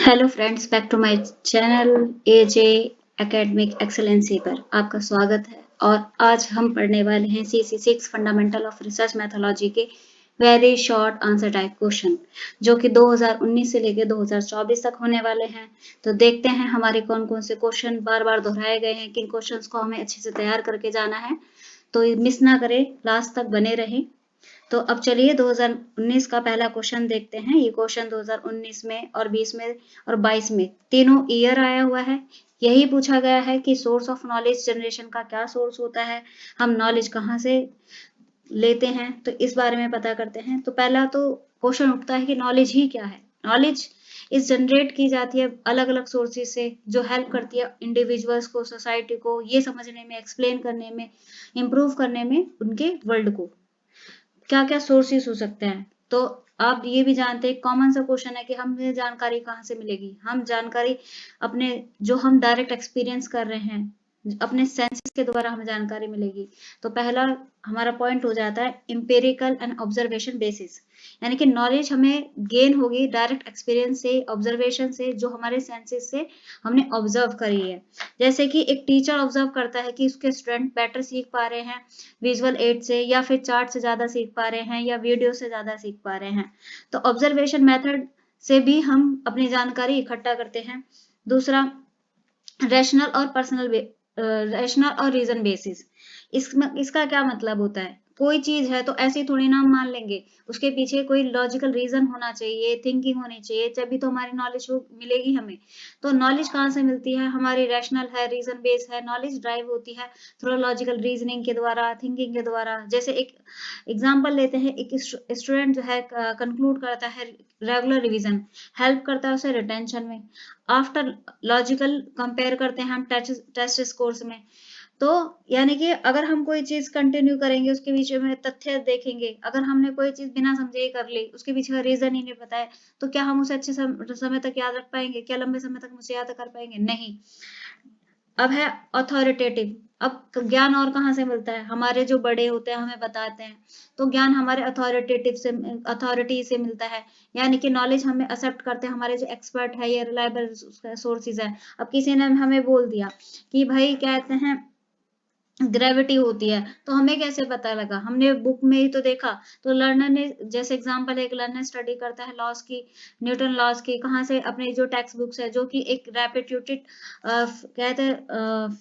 Hello friends, back to my channel AJ academic excellency पर आपका स्वागत है। और आज हम पढ़ने वाले हैं CC6 fundamental of research methodology के very short answer type question, जो कि 2019 से लेकर 2024 तक होने वाले हैं। तो देखते हैं हमारे कौन कौन से क्वेश्चन बार बार दोहराए गए हैं, किन क्वेश्चंस को हमें अच्छे से तैयार करके जाना है। तो मिस ना करें, लास्ट तक बने रहें। तो अब चलिए 2019 का पहला क्वेश्चन देखते हैं। ये क्वेश्चन 2019 में और 20 में और 22 में तीनों ईयर आया हुआ है। यही पूछा गया है कि सोर्स ऑफ नॉलेज जनरेशन का क्या सोर्स होता है, हम नॉलेज कहाँ से लेते हैं, तो इस बारे में पता करते हैं। तो पहला तो क्वेश्चन उठता है कि नॉलेज ही क्या है। नॉलेज इस जनरेट की जाती है अलग अलग सोर्सेज से, जो हेल्प करती है इंडिविजुअल्स को, सोसाइटी को ये समझने में, एक्सप्लेन करने में, इम्प्रूव करने में उनके वर्ल्ड को। क्या क्या सोर्सेस हो सकते हैं, तो आप ये भी जानते हैं, कॉमन सा क्वेश्चन है कि हमें जानकारी कहाँ से मिलेगी। हम जानकारी अपने, जो हम डायरेक्ट एक्सपीरियंस कर रहे हैं, अपने सेंसेस के द्वारा हमें जानकारी मिलेगी। तो पहला हमारा पॉइंट हो जाता है एम्पिरिकल एंड ऑब्जर्वेशन बेसिस, यानी कि नॉलेज हमें गेन होगी डायरेक्ट एक्सपीरियंस से, ऑब्जर्वेशन से, जो हमारे सेंसेस से हमने ऑब्जर्व करी है। जैसे कि एक टीचर ऑब्जर्व करता है कि उसके स्टूडेंट बेटर सीख पा रहे हैं विजुअल एड से, या फिर चार्ट से ज्यादा सीख पा रहे हैं, या वीडियो से ज्यादा सीख पा रहे हैं। तो ऑब्जर्वेशन मेथड से भी हम अपनी जानकारी इकट्ठा करते हैं। दूसरा, रैशनल और रैशनल और रीजन बेसिस। इसका क्या मतलब होता है, कोई चीज है तो ऐसे थोड़ी ना हम मान लेंगे, उसके पीछे कोई लॉजिकल रीजन होना चाहिए, थिंकिंग होनी चाहिए, तभी तो हमारी नॉलेज मिलेगी हमें। तो नॉलेज कहाँ से मिलती है, हमारी रैशनल है, रीजन बेस है। नॉलेज ड्राइव होती है थ्रू लॉजिकल रीजनिंग के द्वारा, थिंकिंग के द्वारा। जैसे एक एग्जाम्पल लेते हैं, एक स्टूडेंट जो है कंक्लूड करता है रेगुलर रिविजन, हेल्प करता है उसे रिटेंशन में। आफ्टर लॉजिकल कंपेयर करते हैं हम टेस्ट स्कोर्स में। तो यानी कि अगर हम कोई चीज कंटिन्यू करेंगे, उसके पीछे में तथ्य देखेंगे, अगर हमने कोई चीज बिना समझे ही कर ली, उसके पीछे का रीजन ही नहीं पता है, तो क्या हम उसे अच्छे समय तक याद रख पाएंगे? क्या लंबे समय तक उसे याद कर पाएंगे? नहीं। अब है अथॉरिटेटिव। अब ज्ञान और कहाँ से मिलता है, हमारे जो बड़े होते हैं हमें बताते हैं, तो ज्ञान हमारे अथॉरिटी से मिलता है। यानी कि नॉलेज हमें एक्सेप्ट करते हैं, हमारे जो एक्सपर्ट है या रिलायबल सोर्सेज है। अब किसी ने हमें बोल दिया कि भाई क्या कहते हैं, ग्रेविटी होती है, तो हमें कैसे पता लगा? हमने बुक में ही तो देखा। तो लर्नर ने, जैसे एग्जांपल, एक लर्नर स्टडी करता है लॉस की, न्यूटन लॉस की, कहाँ से? अपने जो टेक्स्ट बुक्स है, जो कि एक रेप्यूटेड कहते हैं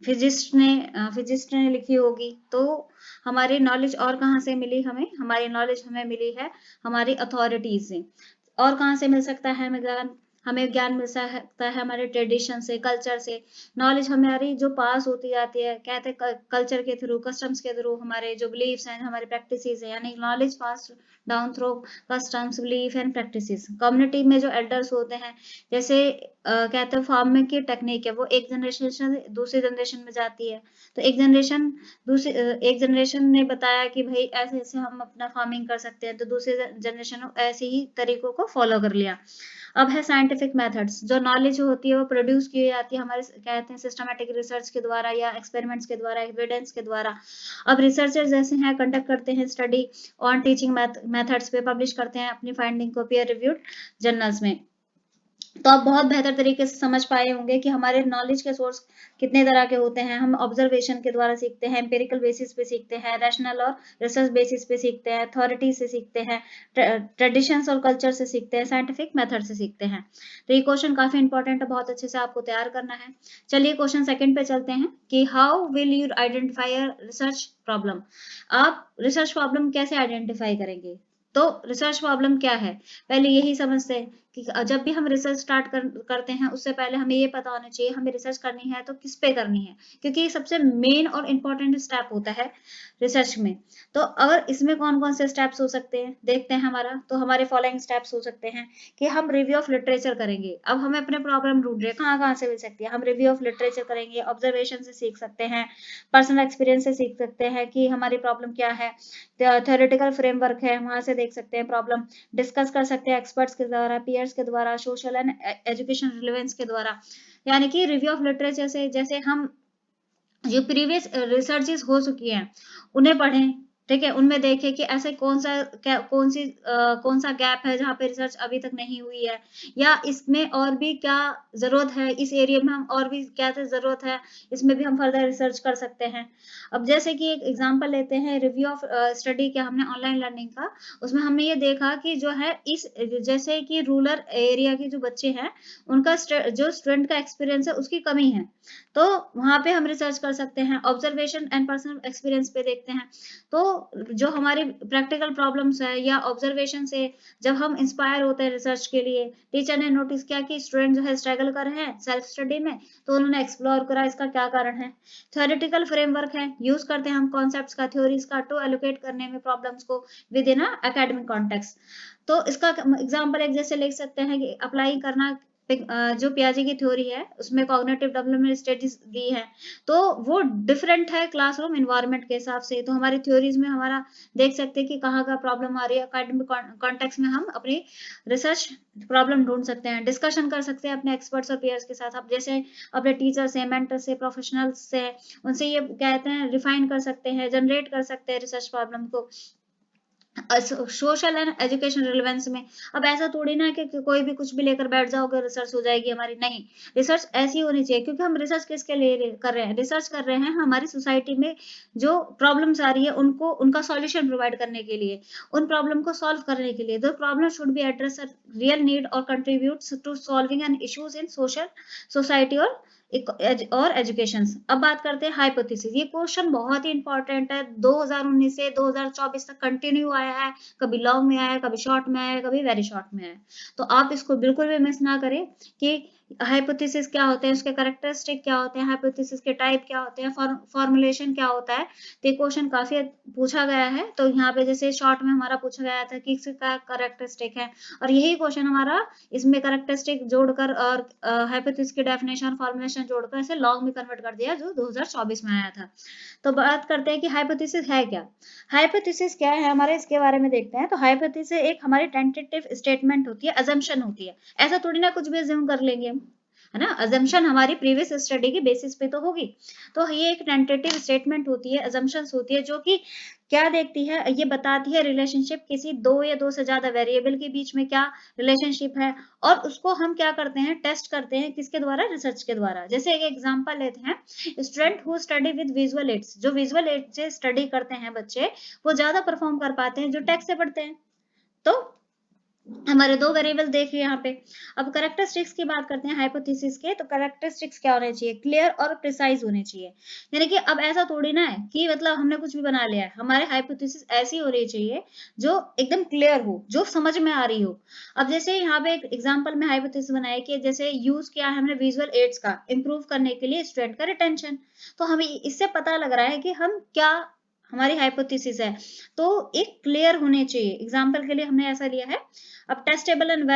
फिजिस्ट ने लिखी होगी। तो हमारी नॉलेज और कहाँ से मिली हमें? हमारी नॉलेज हमें मिली है हमारी अथॉरिटीज से। और कहाँ से मिल सकता है हमें ज्ञान? हमें ज्ञान मिल सकता है हमारे ट्रेडिशन से, कल्चर से। नॉलेज हमारी जो पास होती जाती है, कहते हैं कल्चर के थ्रू, कस्टम्स के थ्रू, हमारे जो बिलीव्स हैं, हमारे प्रैक्टिसेस हैं, यानी knowledge pass down through customs, belief and practices. Community में जो एल्डर्स होते हैं, जैसे कहते हैं फार्मिंग की टेक्निक है, वो एक जनरेशन से दूसरी जनरेशन में जाती है। तो एक जनरेशन ने बताया कि भाई ऐसे ऐसे हम अपना फार्मिंग कर सकते हैं, तो दूसरी जनरेशन ऐसे ही तरीकों को फॉलो कर लिया। अब है साइंटिफिक मेथड्स। जो नॉलेज होती है वो प्रोड्यूस की जाती है हमारे, कहते हैं, सिस्टमैटिक रिसर्च के द्वारा या एक्सपेरिमेंट्स के द्वारा, एविडेंस के द्वारा। अब रिसर्चर्स जैसे हैं कंडक्ट करते हैं स्टडी ऑन टीचिंग मेथड्स पे, पब्लिश करते हैं अपनी फाइंडिंग को पीयर रिव्यूड जर्नल्स में। तो आप बहुत बेहतर तरीके से समझ पाए होंगे कि हमारे नॉलेज के सोर्स कितने तरह के होते हैं। हम ऑब्जर्वेशन के द्वारा सीखते हैं, एम्पिरिकल बेसिस पे सीखते हैं, रैशनल और रिसर्च बेसिस पे सीखते हैं, अथॉरिटी से सीखते हैं, ट्रेडिशंस और कल्चर से सीखते हैं, साइंटिफिक मेथड से सीखते हैं। तो ये क्वेश्चन काफी इंपॉर्टेंट है, बहुत अच्छे से आपको तैयार करना है। चलिए क्वेश्चन सेकंड पे चलते हैं कि how will you identify a research problem. आप रिसर्च प्रॉब्लम कैसे आइडेंटिफाई करेंगे? तो रिसर्च प्रॉब्लम क्या है, पहले यही समझते हैं कि जब भी हम रिसर्च स्टार्ट करते हैं, उससे पहले हमें ये पता होना चाहिए हमें रिसर्च करनी है तो किस पे करनी है, क्योंकि ये सबसे मेन और इम्पोर्टेंट स्टेप होता है रिसर्च में। तो अगर इसमें कौन कौन से स्टेप्स हो सकते हैं देखते हैं हमारा, तो हमारे फॉलोइंग स्टेप्स हो सकते हैं कि हम रिव्यू ऑफ लिटरेचर करेंगे। अब हमें अपने प्रॉब्लम ढूंढ रहे हैं कहाँ कहाँ से मिल सकती है, हम रिव्यू ऑफ लिटरेचर करेंगे, ऑब्जर्वेशन से सीख सकते हैं, पर्सनल एक्सपीरियंस से सीख सकते हैं कि हमारी प्रॉब्लम क्या है, थ्योरेटिकल फ्रेमवर्क है वहां से देख सकते हैं प्रॉब्लम, डिस्कस कर सकते हैं एक्सपर्ट्स के द्वारा, पीयर्स के द्वारा, सोशल एंड एजुकेशन रिलेवेंस के द्वारा। यानी कि रिव्यू ऑफ लिटरेचर से, जैसे हम जो प्रीवियस रिसर्चेस हो चुकी हैं उन्हें पढ़ें, ठीक है, उनमें देखें कि ऐसे कौन सा गैप है जहाँ पे रिसर्च अभी तक नहीं हुई है, या इसमें और भी क्या ज़रूरत है, इस एरिया में हम और भी क्या ज़रूरत है, इसमें भी हम फर्दर रिसर्च कर सकते हैं। अब जैसे कि एक एग्जांपल लेते हैं रिव्यू ऑफ स्टडी क्या हमने ऑनलाइन लर्निंग का, उसमें हमने ये देखा कि जो है इस जैसे कि रूरल एरिया के जो बच्चे हैं, उनका जो स्टूडेंट का एक्सपीरियंस है उसकी कमी है, तो वहाँ पे हम रिसर्च कर सकते हैं। ऑब्जर्वेशन एंड पर्सनल एक्सपीरियंस पे देखते हैं, तो जो हमारी प्रैक्टिकल प्रॉब्लम्स है या ऑब्जर्वेशन से जब हम इंस्पायर होते हैं रिसर्च के लिए, टीचर ने नोटिस किया कि स्टूडेंट जो है स्ट्रगल कर रहे हैं सेल्फ स्टडी में, तो उन्होंने एक्सप्लोर करा इसका क्या कारण है। थ्योरेटिकल फ्रेमवर्क है, यूज करते हैं हम कॉन्सेप्ट्स का, थ्योरीज का टू एलोकेट करने में प्रॉब्लम्स को विद इन एकेडमिक कॉन्टेक्स्ट। तो इसका एग्जाम्पल एक जैसे लिख सकते हैं कि अप्लाई करना जो पियाजे की थ्योरी है उसमें कॉग्निटिव डेवलपमेंट स्टेजेस दी है, तो वो डिफरेंट है क्लासरूम एनवायरनमेंट के हिसाब से। तो हमारी थ्योरीज में हमारा देख सकते हैं कि कहाँ का प्रॉब्लम आ रही है, एकेडमिक कॉन्टेक्स्ट में हम अपनी रिसर्च प्रॉब्लम ढूंढ सकते हैं, डिस्कशन कर सकते हैं अपने एक्सपर्ट्स और पेयर्स के साथ। अब जैसे अपने टीचर से, मेंटर से, प्रोफेशनल्स से, उनसे ये कहते हैं रिफाइन कर सकते हैं, जनरेट कर सकते हैं रिसर्च प्रॉब्लम को सोशल एंड एजुकेशन रिलेवेंस में। अब ऐसा थोड़ी ना है कि कोई भी कुछ भी लेकर बैठ जाओगे रिसर्च हो जाएगी हमारी, नहीं। रिसर्च ऐसी होनी चाहिए, क्योंकि हम रिसर्च किसके लिए कर रहे हैं, रिसर्च कर रहे हैं हमारी सोसाइटी में जो प्रॉब्लम्स आ रही है उनको उनका सॉल्यूशन प्रोवाइड करने के लिए, उन प्रॉब्लम को सॉल्व करने के लिए। The problem should be address real need और contribute to solving an issues in social society और एजुकेशन। अब बात करते हैं हाइपोथेसिस। ये क्वेश्चन बहुत ही इंपॉर्टेंट है, 2019 से 2024 तक कंटिन्यू आया है, कभी लॉन्ग में आया है, कभी शॉर्ट में आया है, कभी वेरी शॉर्ट में आया है। तो आप इसको बिल्कुल भी मिस ना करें कि हाइपोथेसिस क्या होते हैं, उसके कैरेक्टरिस्टिक क्या होते हैं, हाइपोथेसिस के टाइप क्या होते हैं, फॉर्मुलेशन क्या होता है। तो ये क्वेश्चन काफी पूछा गया है, तो यहाँ पे जैसे शॉर्ट में हमारा पूछा गया था कि इसका कैरेक्टरिस्टिक है, और यही क्वेश्चन हमारा इसमें कैरेक्टरिस्टिक जोड़कर और हाइपोथेसिस की डेफिनेशन फॉर्मुलेशन जोड़कर इसे लॉन्ग में कन्वर्ट कर दिया, जो 2024 में आया था। तो बात करते हैं कि हाइपोथेसिस है क्या। हाइपोथेसिस क्या है हमारे, इसके बारे में देखते हैं। तो हाइपोथेसिस एक हमारी टेंटेटिव स्टेटमेंट होती है, अजम्पशन होती है। ऐसा थोड़ी ना कुछ भी अज्यूम कर लेंगे हम, है ना। अजम्पशन हमारी प्रीवियस स्टडी के बेसिस पे तो होगी। तो ये एक टेंटेटिव स्टेटमेंट होती है, अजम्पशंस होती है, जो कि क्या देखती है, ये बताती है रिलेशनशिप किसी दो या दो से ज्यादा वेरिएबल के बीच में क्या रिलेशनशिप है, और उसको हम क्या करते हैं, टेस्ट करते हैं किसके द्वारा, रिसर्च के द्वारा। जैसे एक एग्जांपल लेते हैं, student who study with visual aids, जो विजुअल एड से स्टडी करते हैं बच्चे, वो ज्यादा परफॉर्म कर पाते हैं जो टेक्स्ट से पढ़ते हैं। तो हमारे दो वेरिएबल देख यहाँ पे। अब कैरेक्टरिस्टिक्स की बात करते हैं हाइपोथेसिस के, तो कैरेक्टरिस्टिक्स क्या होने चाहिए, क्लियर और प्रिसाइज होने चाहिए। यानी कि अब ऐसा थोड़ी ना है कि मतलब हमने कुछ भी बना लिया है, हमारे हाइपोथेसिस ऐसी होनी चाहिए जो एकदम क्लियर हो, जो समझ में आ रही हो। अब जैसे यहाँ पे एक एग्जाम्पल में हाइपोथेसिस बनाया कि जैसे यूज किया है हमने विजुअल एड्स का इंप्रूव करने के लिए स्टूडेंट का रिटेंशन, तो हमें इससे पता लग रहा है कि हम क्या, हमारी हाइपोथेसिस है, तो एक क्लियर होने चाहिए। एग्जाम्पल के लिए हमने ऐसा लिया है, अब टेस्टेबल एंड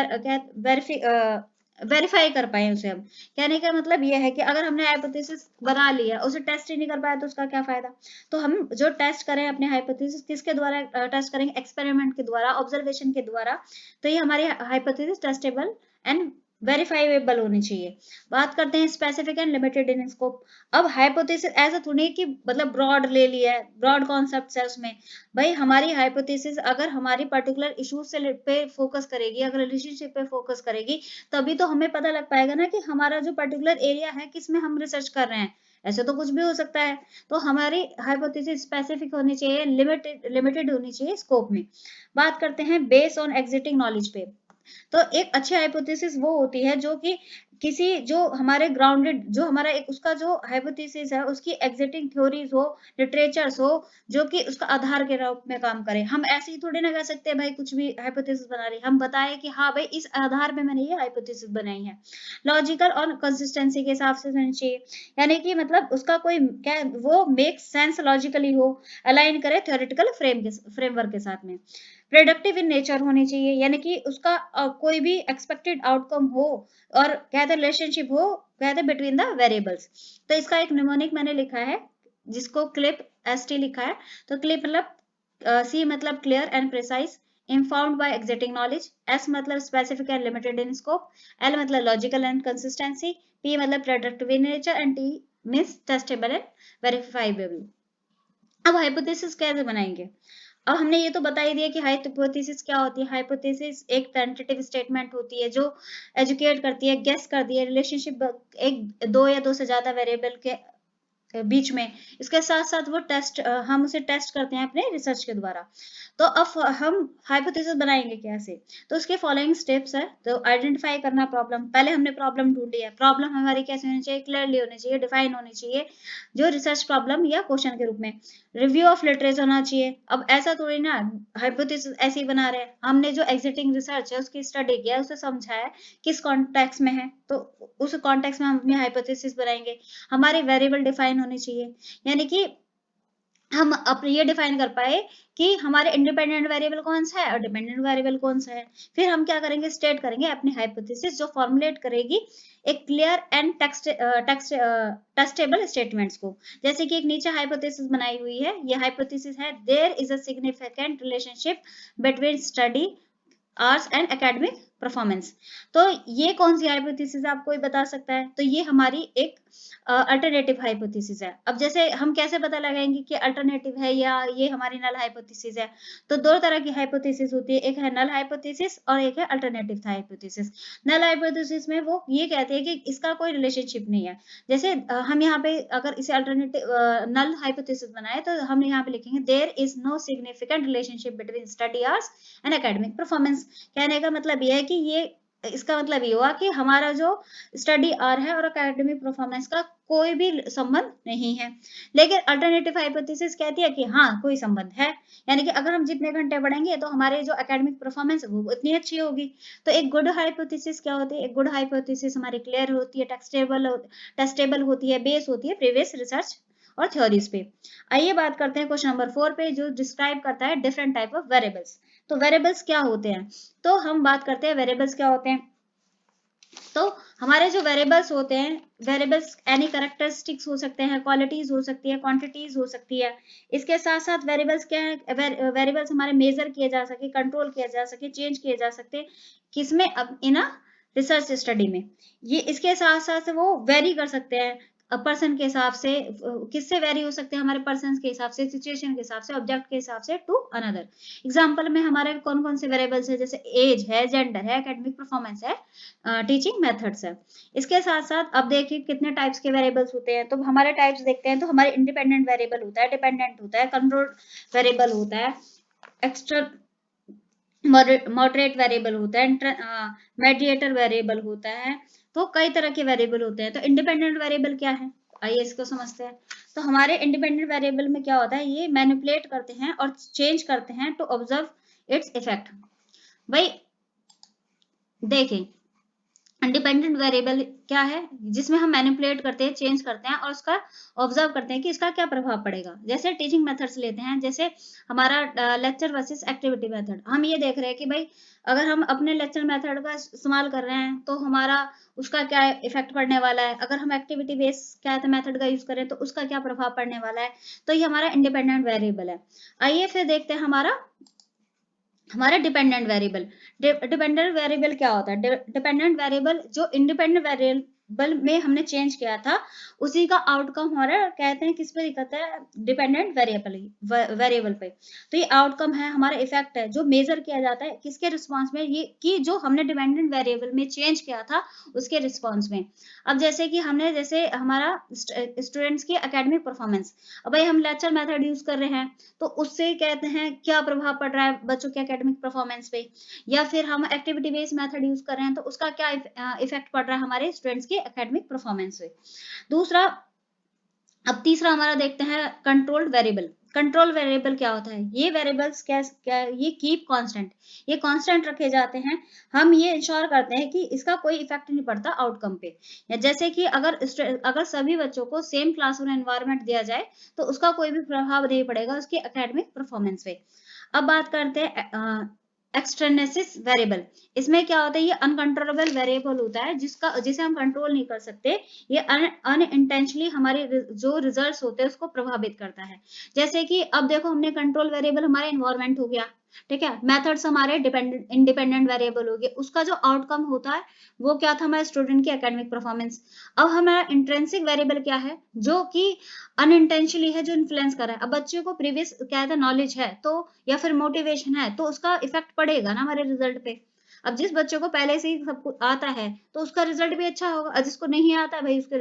वेरीफाई कर पाए उसे। हम कहने का मतलब ये है कि अगर हमने हाइपोथेसिस बना लिया, उसे टेस्ट ही नहीं कर पाया, तो उसका क्या फायदा। तो हम जो टेस्ट करें अपने हाइपोथेसिस किसके द्वारा टेस्ट करेंगे, एक्सपेरिमेंट के द्वारा, ऑब्जर्वेशन के द्वारा। तो ये हमारी हाइपोथेसिस टेस्टेबल एंड वेरीफाइबल होनी चाहिए। बात करते हैं specific and limited in scope. अब हाइपोथेसिस ऐसा थोड़ी है कि मतलब ब्रॉड ले लिया है, ब्रॉड कॉन्सेप्ट है उसमें। भाई हमारी हाइपोथेसिस अगर हमारी पर्टिकुलर इशू से पे फोकस करेगी, अगर रिलेशनशिप पे फोकस करेगी, तभी तो हमें पता लग पाएगा ना कि हमारा जो पर्टिकुलर एरिया है किसमें हम रिसर्च कर रहे हैं। ऐसे तो कुछ भी हो सकता है। तो हमारी हाइपोथेसिस स्पेसिफिक होनी चाहिए, लिमिटेड होनी चाहिए स्कोप में। बात करते हैं बेस ऑन एग्जिस्टिंग नॉलेज पे। तो एक अच्छी हाइपोथेसिस वो होती है जो कि किसी जो हमारे ग्राउंडेड, जो हमारा एक उसका जो हाइपोथेसिस है उसकी एग्जिस्टिंग थ्योरीज हो, लिटरेचर्स हो, जो कि उसका आधार के रूप में काम करे। हम ऐसे ही थोड़ी ना कह सकते हैं भाई कुछ भी हाइपोथेसिस बना रही, हम बताए कि हाँ भाई इस आधार पे मैंने ये हाइपोथेसिस बनाई है। लॉजिकल और कंसिस्टेंसी के हिसाब से होनी चाहिए, यानी कि मतलब उसका कोई क्या, वो मेक सेंस लॉजिकली हो, अलाइन करे थ्योरेटिकल फ्रेमवर्क के साथ में। प्रोडक्टिव इन नेचर होनी चाहिए, यानी कि उसका कोई भी एक्सपेक्टेड आउटकम हो, और कहते रिलेशनशिप हो, कहते बिटवीन द वेरिएबल्स। तो इसका एक निमोनिक मैंने लिखा है, जिसको क्लिप एसटी लिखा है। तो क्लिप मतलब सी मतलब clear and precise, informed by existing knowledge, S मतलब specific and limited in scope, L मतलब लॉजिकल एंड कंसिस्टेंसी, पी मतलब productive in nature, and T means testable and verifiable. अब hypothesis कैसे बनाएंगे? अब हमने ये तो बता ही दिया कि हाइपोथेसिस क्या होती है। हाइपोथेसिस एक टेंटेटिव स्टेटमेंट होती है जो एजुकेट करती है, गेस करती है रिलेशनशिप एक दो या दो से ज्यादा वेरिएबल के बीच में। इसके साथ साथ वो हम उसे टेस्ट करते हैं अपने रिसर्च के द्वारा। तो अब हम हाइपोथेसिस बनाएंगे कैसे? तो उसके फॉलोइंग स्टेप्स है। तो आइडेंटिफाई करना प्रॉब्लम, पहले हमने प्रॉब्लम ढूंढ लिया। प्रॉब्लम हमारी कैसे होनी चाहिए? क्लियरली होनी चाहिए, डिफाइन होनी चाहिए, जो रिसर्च प्रॉब्लम या क्वेश्चन के रूप में। रिव्यू ऑफ लिटरेचर होना चाहिए। अब ऐसा थोड़ी ना हाइपोथेसिस ऐसे ही बना रहे हैं, हमने जो एग्जिस्टिंग रिसर्च है उसकी स्टडी किया, उसे समझा है किस कॉन्टेक्स्ट में है, तो उस कॉन्टेक्स्ट में हम अपनी हाइपोथेसिस बनाएंगे। हमारी वेरिएबल डिफाइन होनी चाहिए, यानी कि हम अपने ये डिफाइन कर पाए कि हमारे इंडिपेंडेंट वेरिएबल कौन सा है और डिपेंडेंट वेरिएबल कौन सा है। फिर हम क्या करेंगे? स्टेट करेंगे अपनी हाइपोथेसिस, जो फॉर्मुलेट करेगी एक क्लियर एंड टेस्टेबल स्टेटमेंट्स को। जैसे कि एक नीचे हाइपोथेसिस बनाई हुई है, ये हाइपोथेसिस है there is a significant relationship between study arts and academic performance. तो ये कौन सी हाइपोथेसिस है, आपको बता सकता है? तो ये हमारी एक अल्टरनेटिव हाइपोथेसिस है। अब जैसे हम कैसे पता लगाएंगे कि अल्टरनेटिव है या ये हमारी नल हाइपोथेसिस है? तो दो तरह की हाइपोथेसिस होती है, एक है नल हाइपोथेसिस और एक है अल्टरनेटिव हाइपोथेसिस। नल हाइपोथेसिस में वो ये कहते हैं कि इसका कोई रिलेशनशिप नहीं है। जैसे हम यहाँ पे अगर इसे अल्टरनेटिव नल हाइपोथेसिस बनाए तो हम यहाँ पे लिखेंगे there is no significant relationship between study hours and academic performance. कहने का मतलब ये है कि ये, इसका मतलब ये हुआ कि हमारा जो स्टडी आवर है और एकेडमिक परफॉर्मेंस का कोई भी संबंध नहीं है। लेकिन अल्टरनेटिव हाइपोथेसिस कहती है कि हाँ कोई संबंध है, यानी कि अगर हम जितने घंटे पढ़ेंगे तो हमारे जो एकेडमिक परफॉर्मेंस है वो उतनी अच्छी होगी। तो एक गुड हाइपोथेसिस क्या होती है? एक गुड हाइपोथेसिस हमारी क्लियर होती है, टेस्टेबल होती है, बेस होती है प्रीवियस रिसर्च और थ्योरीज पे। आइए बात करते हैं क्वेश्चन नंबर 4 पे, जो डिस्क्राइब करता है डिफरेंट टाइप ऑफ वेरिएबल्स। तो वेरिएबल्स क्या होते हैं? तो हम बात करते हैं वेरिएबल्स क्या होते हैं। तो हमारे जो वेरिएबल्स होते हैं, वेरिएबल्स एनी कैरेक्टरिस्टिक्स हो सकते हैं, क्वालिटीज हो सकती है, क्वांटिटीज हो सकती है। इसके साथ साथ वेरिएबल्स क्या है? वेरिएबल्स हमारे मेजर किए जा सके, कंट्रोल किए जा सके, चेंज किए जा सकते, किसमें? अब इन अ रिसर्च स्टडी में। ये इसके साथ साथ वो वेरी कर सकते हैं पर्सन के हिसाब से। किससे वेरी हो सकते हैं? हमारे पर्सन के हिसाब से, सिचुएशन के हिसाब से, ऑब्जेक्ट के हिसाब से टू अनदर। एग्जाम्पल में हमारे कौन कौन से वेरिएबल्स है? जैसे एज है, जेंडर है, एकेडमिक परफॉर्मेंस है, टीचिंग मेथड्स है। इसके साथ साथ अब देखिए कितने टाइप्स के वेरिएबल्स होते हैं। तो हमारे टाइप्स देखते हैं, तो हमारे इंडिपेंडेंट वेरिएबल होता है, डिपेंडेंट होता है, कंट्रोल वेरिएबल होता है, एक्स्ट्रा मॉडरेट वेरिएबल होता है, मेडिएटर वेरिएबल होता है। तो कई तरह के वेरिएबल होते हैं। तो इंडिपेंडेंट वेरिएबल क्या है? आइए इसको समझते हैं। तो हमारे इंडिपेंडेंट वेरिएबल में क्या होता है? ये मैनिपुलेट करते हैं और चेंज करते हैं टू ऑब्जर्व इट्स इफेक्ट। भाई देखें, इंडिपेंडेंट वेरिएबल क्या है? जिसमें हम मैनिपुलेट करते हैं, चेंज करते हैं और उसका ऑब्जर्व करते हैं कि इसका क्या प्रभाव पड़ेगा। जैसे टीचिंग मेथड्स लेते हैं, जैसे हमारा लेक्चर वर्सेस एक्टिविटी मेथड। हम ये देख रहे हैं कि भाई अगर हम अपने लेक्चर मेथड का इस्तेमाल कर रहे हैं तो हमारा उसका क्या इफेक्ट पड़ने वाला है, अगर हम एक्टिविटी बेस क्या मेथड का यूज करें तो उसका क्या प्रभाव पड़ने वाला है। तो ये हमारा इंडिपेंडेंट वेरिएबल है। आइए फिर देखते हैं हमारा डिपेंडेंट वेरिएबल। डिपेंडेंट वेरिएबल क्या होता है? डिपेंडेंट वेरिएबल जो इंडिपेंडेंट वेरिएबल में हमने चेंज किया था उसी का आउटकम हमारा कहते हैं किस पे दिखता है? डिपेंडेंट वेरिएबल पे। तो ये आउटकम है, हमारा इफेक्ट है जो मेजर किया जाता है किसके रिस्पॉन्स में? ये कि जो हमने डिपेंडेंट वेरिएबल में चेंज किया था उसके रिस्पॉन्स में। अब जैसे कि हमने, जैसे हमारा स्टूडेंट्स की एकेडमिक परफॉर्मेंस, अब भाई हम लेक्चर मेथड यूज कर रहे हैं तो उससे कहते हैं क्या प्रभाव पड़ रहा है बच्चों के एकेडमिक परफॉर्मेंस पे, या फिर हम एक्टिविटी बेस्ड मेथड यूज कर रहे हैं तो उसका क्या इफेक्ट पड़ रहा है हमारे स्टूडेंट्स की एकेडमिक परफॉर्मेंस पे। दूसरा, अब तीसरा हमारा देखते हैं कंट्रोल्ड वेरिएबल। कंट्रोल वेरिएबल क्या होता है? ये वेरिएबल्स क्या क्या ये कीप कांस्टेंट, ये कांस्टेंट रखे जाते हैं। हम ये इंश्योर करते हैं कि इसका कोई इफेक्ट नहीं पड़ता आउटकम पे। या जैसे कि अगर सभी बच्चों को सेम क्लासरूम एनवायरनमेंट दिया जाए तो उसका कोई भी प्रभाव नहीं पड़ेगा उसकी एकेडमिक परफॉर्मेंस पे। अब बात करते हैं एक्सटर्नेसिस वेरिएबल। इसमें क्या होता है? ये अनकंट्रोलेबल वेरिएबल होता है जिसे हम कंट्रोल नहीं कर सकते। ये अनइंटेंशनली हमारे जो रिजल्ट्स होते हैं उसको प्रभावित करता है। जैसे कि अब देखो हमने कंट्रोल वेरिएबल हमारा एनवायरनमेंट हो गया, ठीक है। मेथड्स हमारे इंडिपेंडेंट वेरिएबल हो गए, उसका जो आउटकम होता है वो क्या था, हमारे स्टूडेंट की एकेडमिक परफॉर्मेंस। अब हमारा इंट्रिंसिक वेरिएबल क्या है, जो कि अनइंटेंशनली है, जो इन्फ्लुएंस कर रहा है। अब बच्चे को प्रीवियस क्या है, नॉलेज है तो, या फिर मोटिवेशन है तो उसका इफेक्ट पड़ेगा ना हमारे रिजल्ट पे। अब जिस बच्चे को पहले से ही सब कुछ आता है तो उसका रिजल्ट भी अच्छा होगा, और जिसको नहीं आता भाई उसके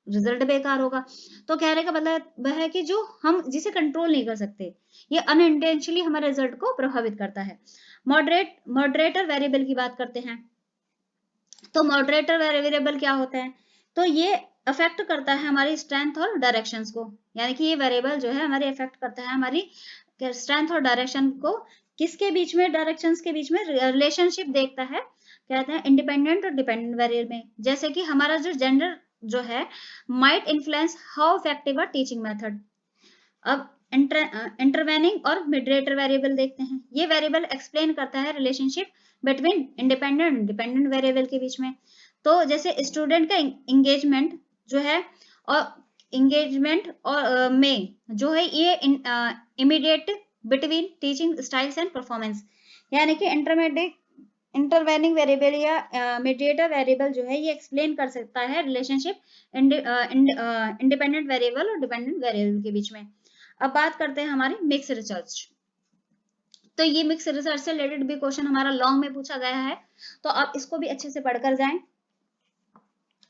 रिजल्ट बेकार होगा। तो कहने का मतलब वह है कि जो हम जिसे कंट्रोल नहीं कर सकते, ये अनइंटेंशनली हमारे रिजल्ट को प्रभावित करता है। मॉडरेटर वेरिएबल की बात करते हैं। तो मॉडरेटर वेरिएबल क्या होता है, तो ये अफेक्ट करता है हमारी स्ट्रेंथ और डायरेक्शंस को। यानी कि ये वेरिएबल जो है हमारी अफेक्ट करता है हमारी स्ट्रेंथ और डायरेक्शन को। किसके बीच में, डायरेक्शंस के बीच में रिलेशनशिप देखता है, कहते हैं इंडिपेंडेंट और डिपेंडेंट वेरिएबल में। जैसे कि हमारा जो जेंडर जो है might influence how effective are teaching method. अब इंटरवेनिंग और मिडरेटर वेरिएबल देखते हैं। ये वेरिएबल एक्सप्लेन करता है रिलेशनशिप बिटवीन इंडिपेंडेंट और डिपेंडेंट वेरिएबल के बीच में। तो जैसे स्टूडेंट का एंगेजमेंट जो है, और एंगेजमेंट और में जो है ये immediate between teaching styles and performance. यानी कि इंटरवेनिंग वेरिएबल या मीडिएटर वेरिएबल जो है ये एक्सप्लेन कर सकता है रिलेशनशिप इंडिपेंडेंट वेरिएबल और डिपेंडेंट वेरिएबल के बीच में। अब बात करते हैं हमारी मिक्स रिसर्च। तो ये मिक्स रिसर्च से रिलेटेड भी क्वेश्चन हमारा लॉन्ग में पूछा गया है, तो आप इसको भी अच्छे से पढ़कर जाएं।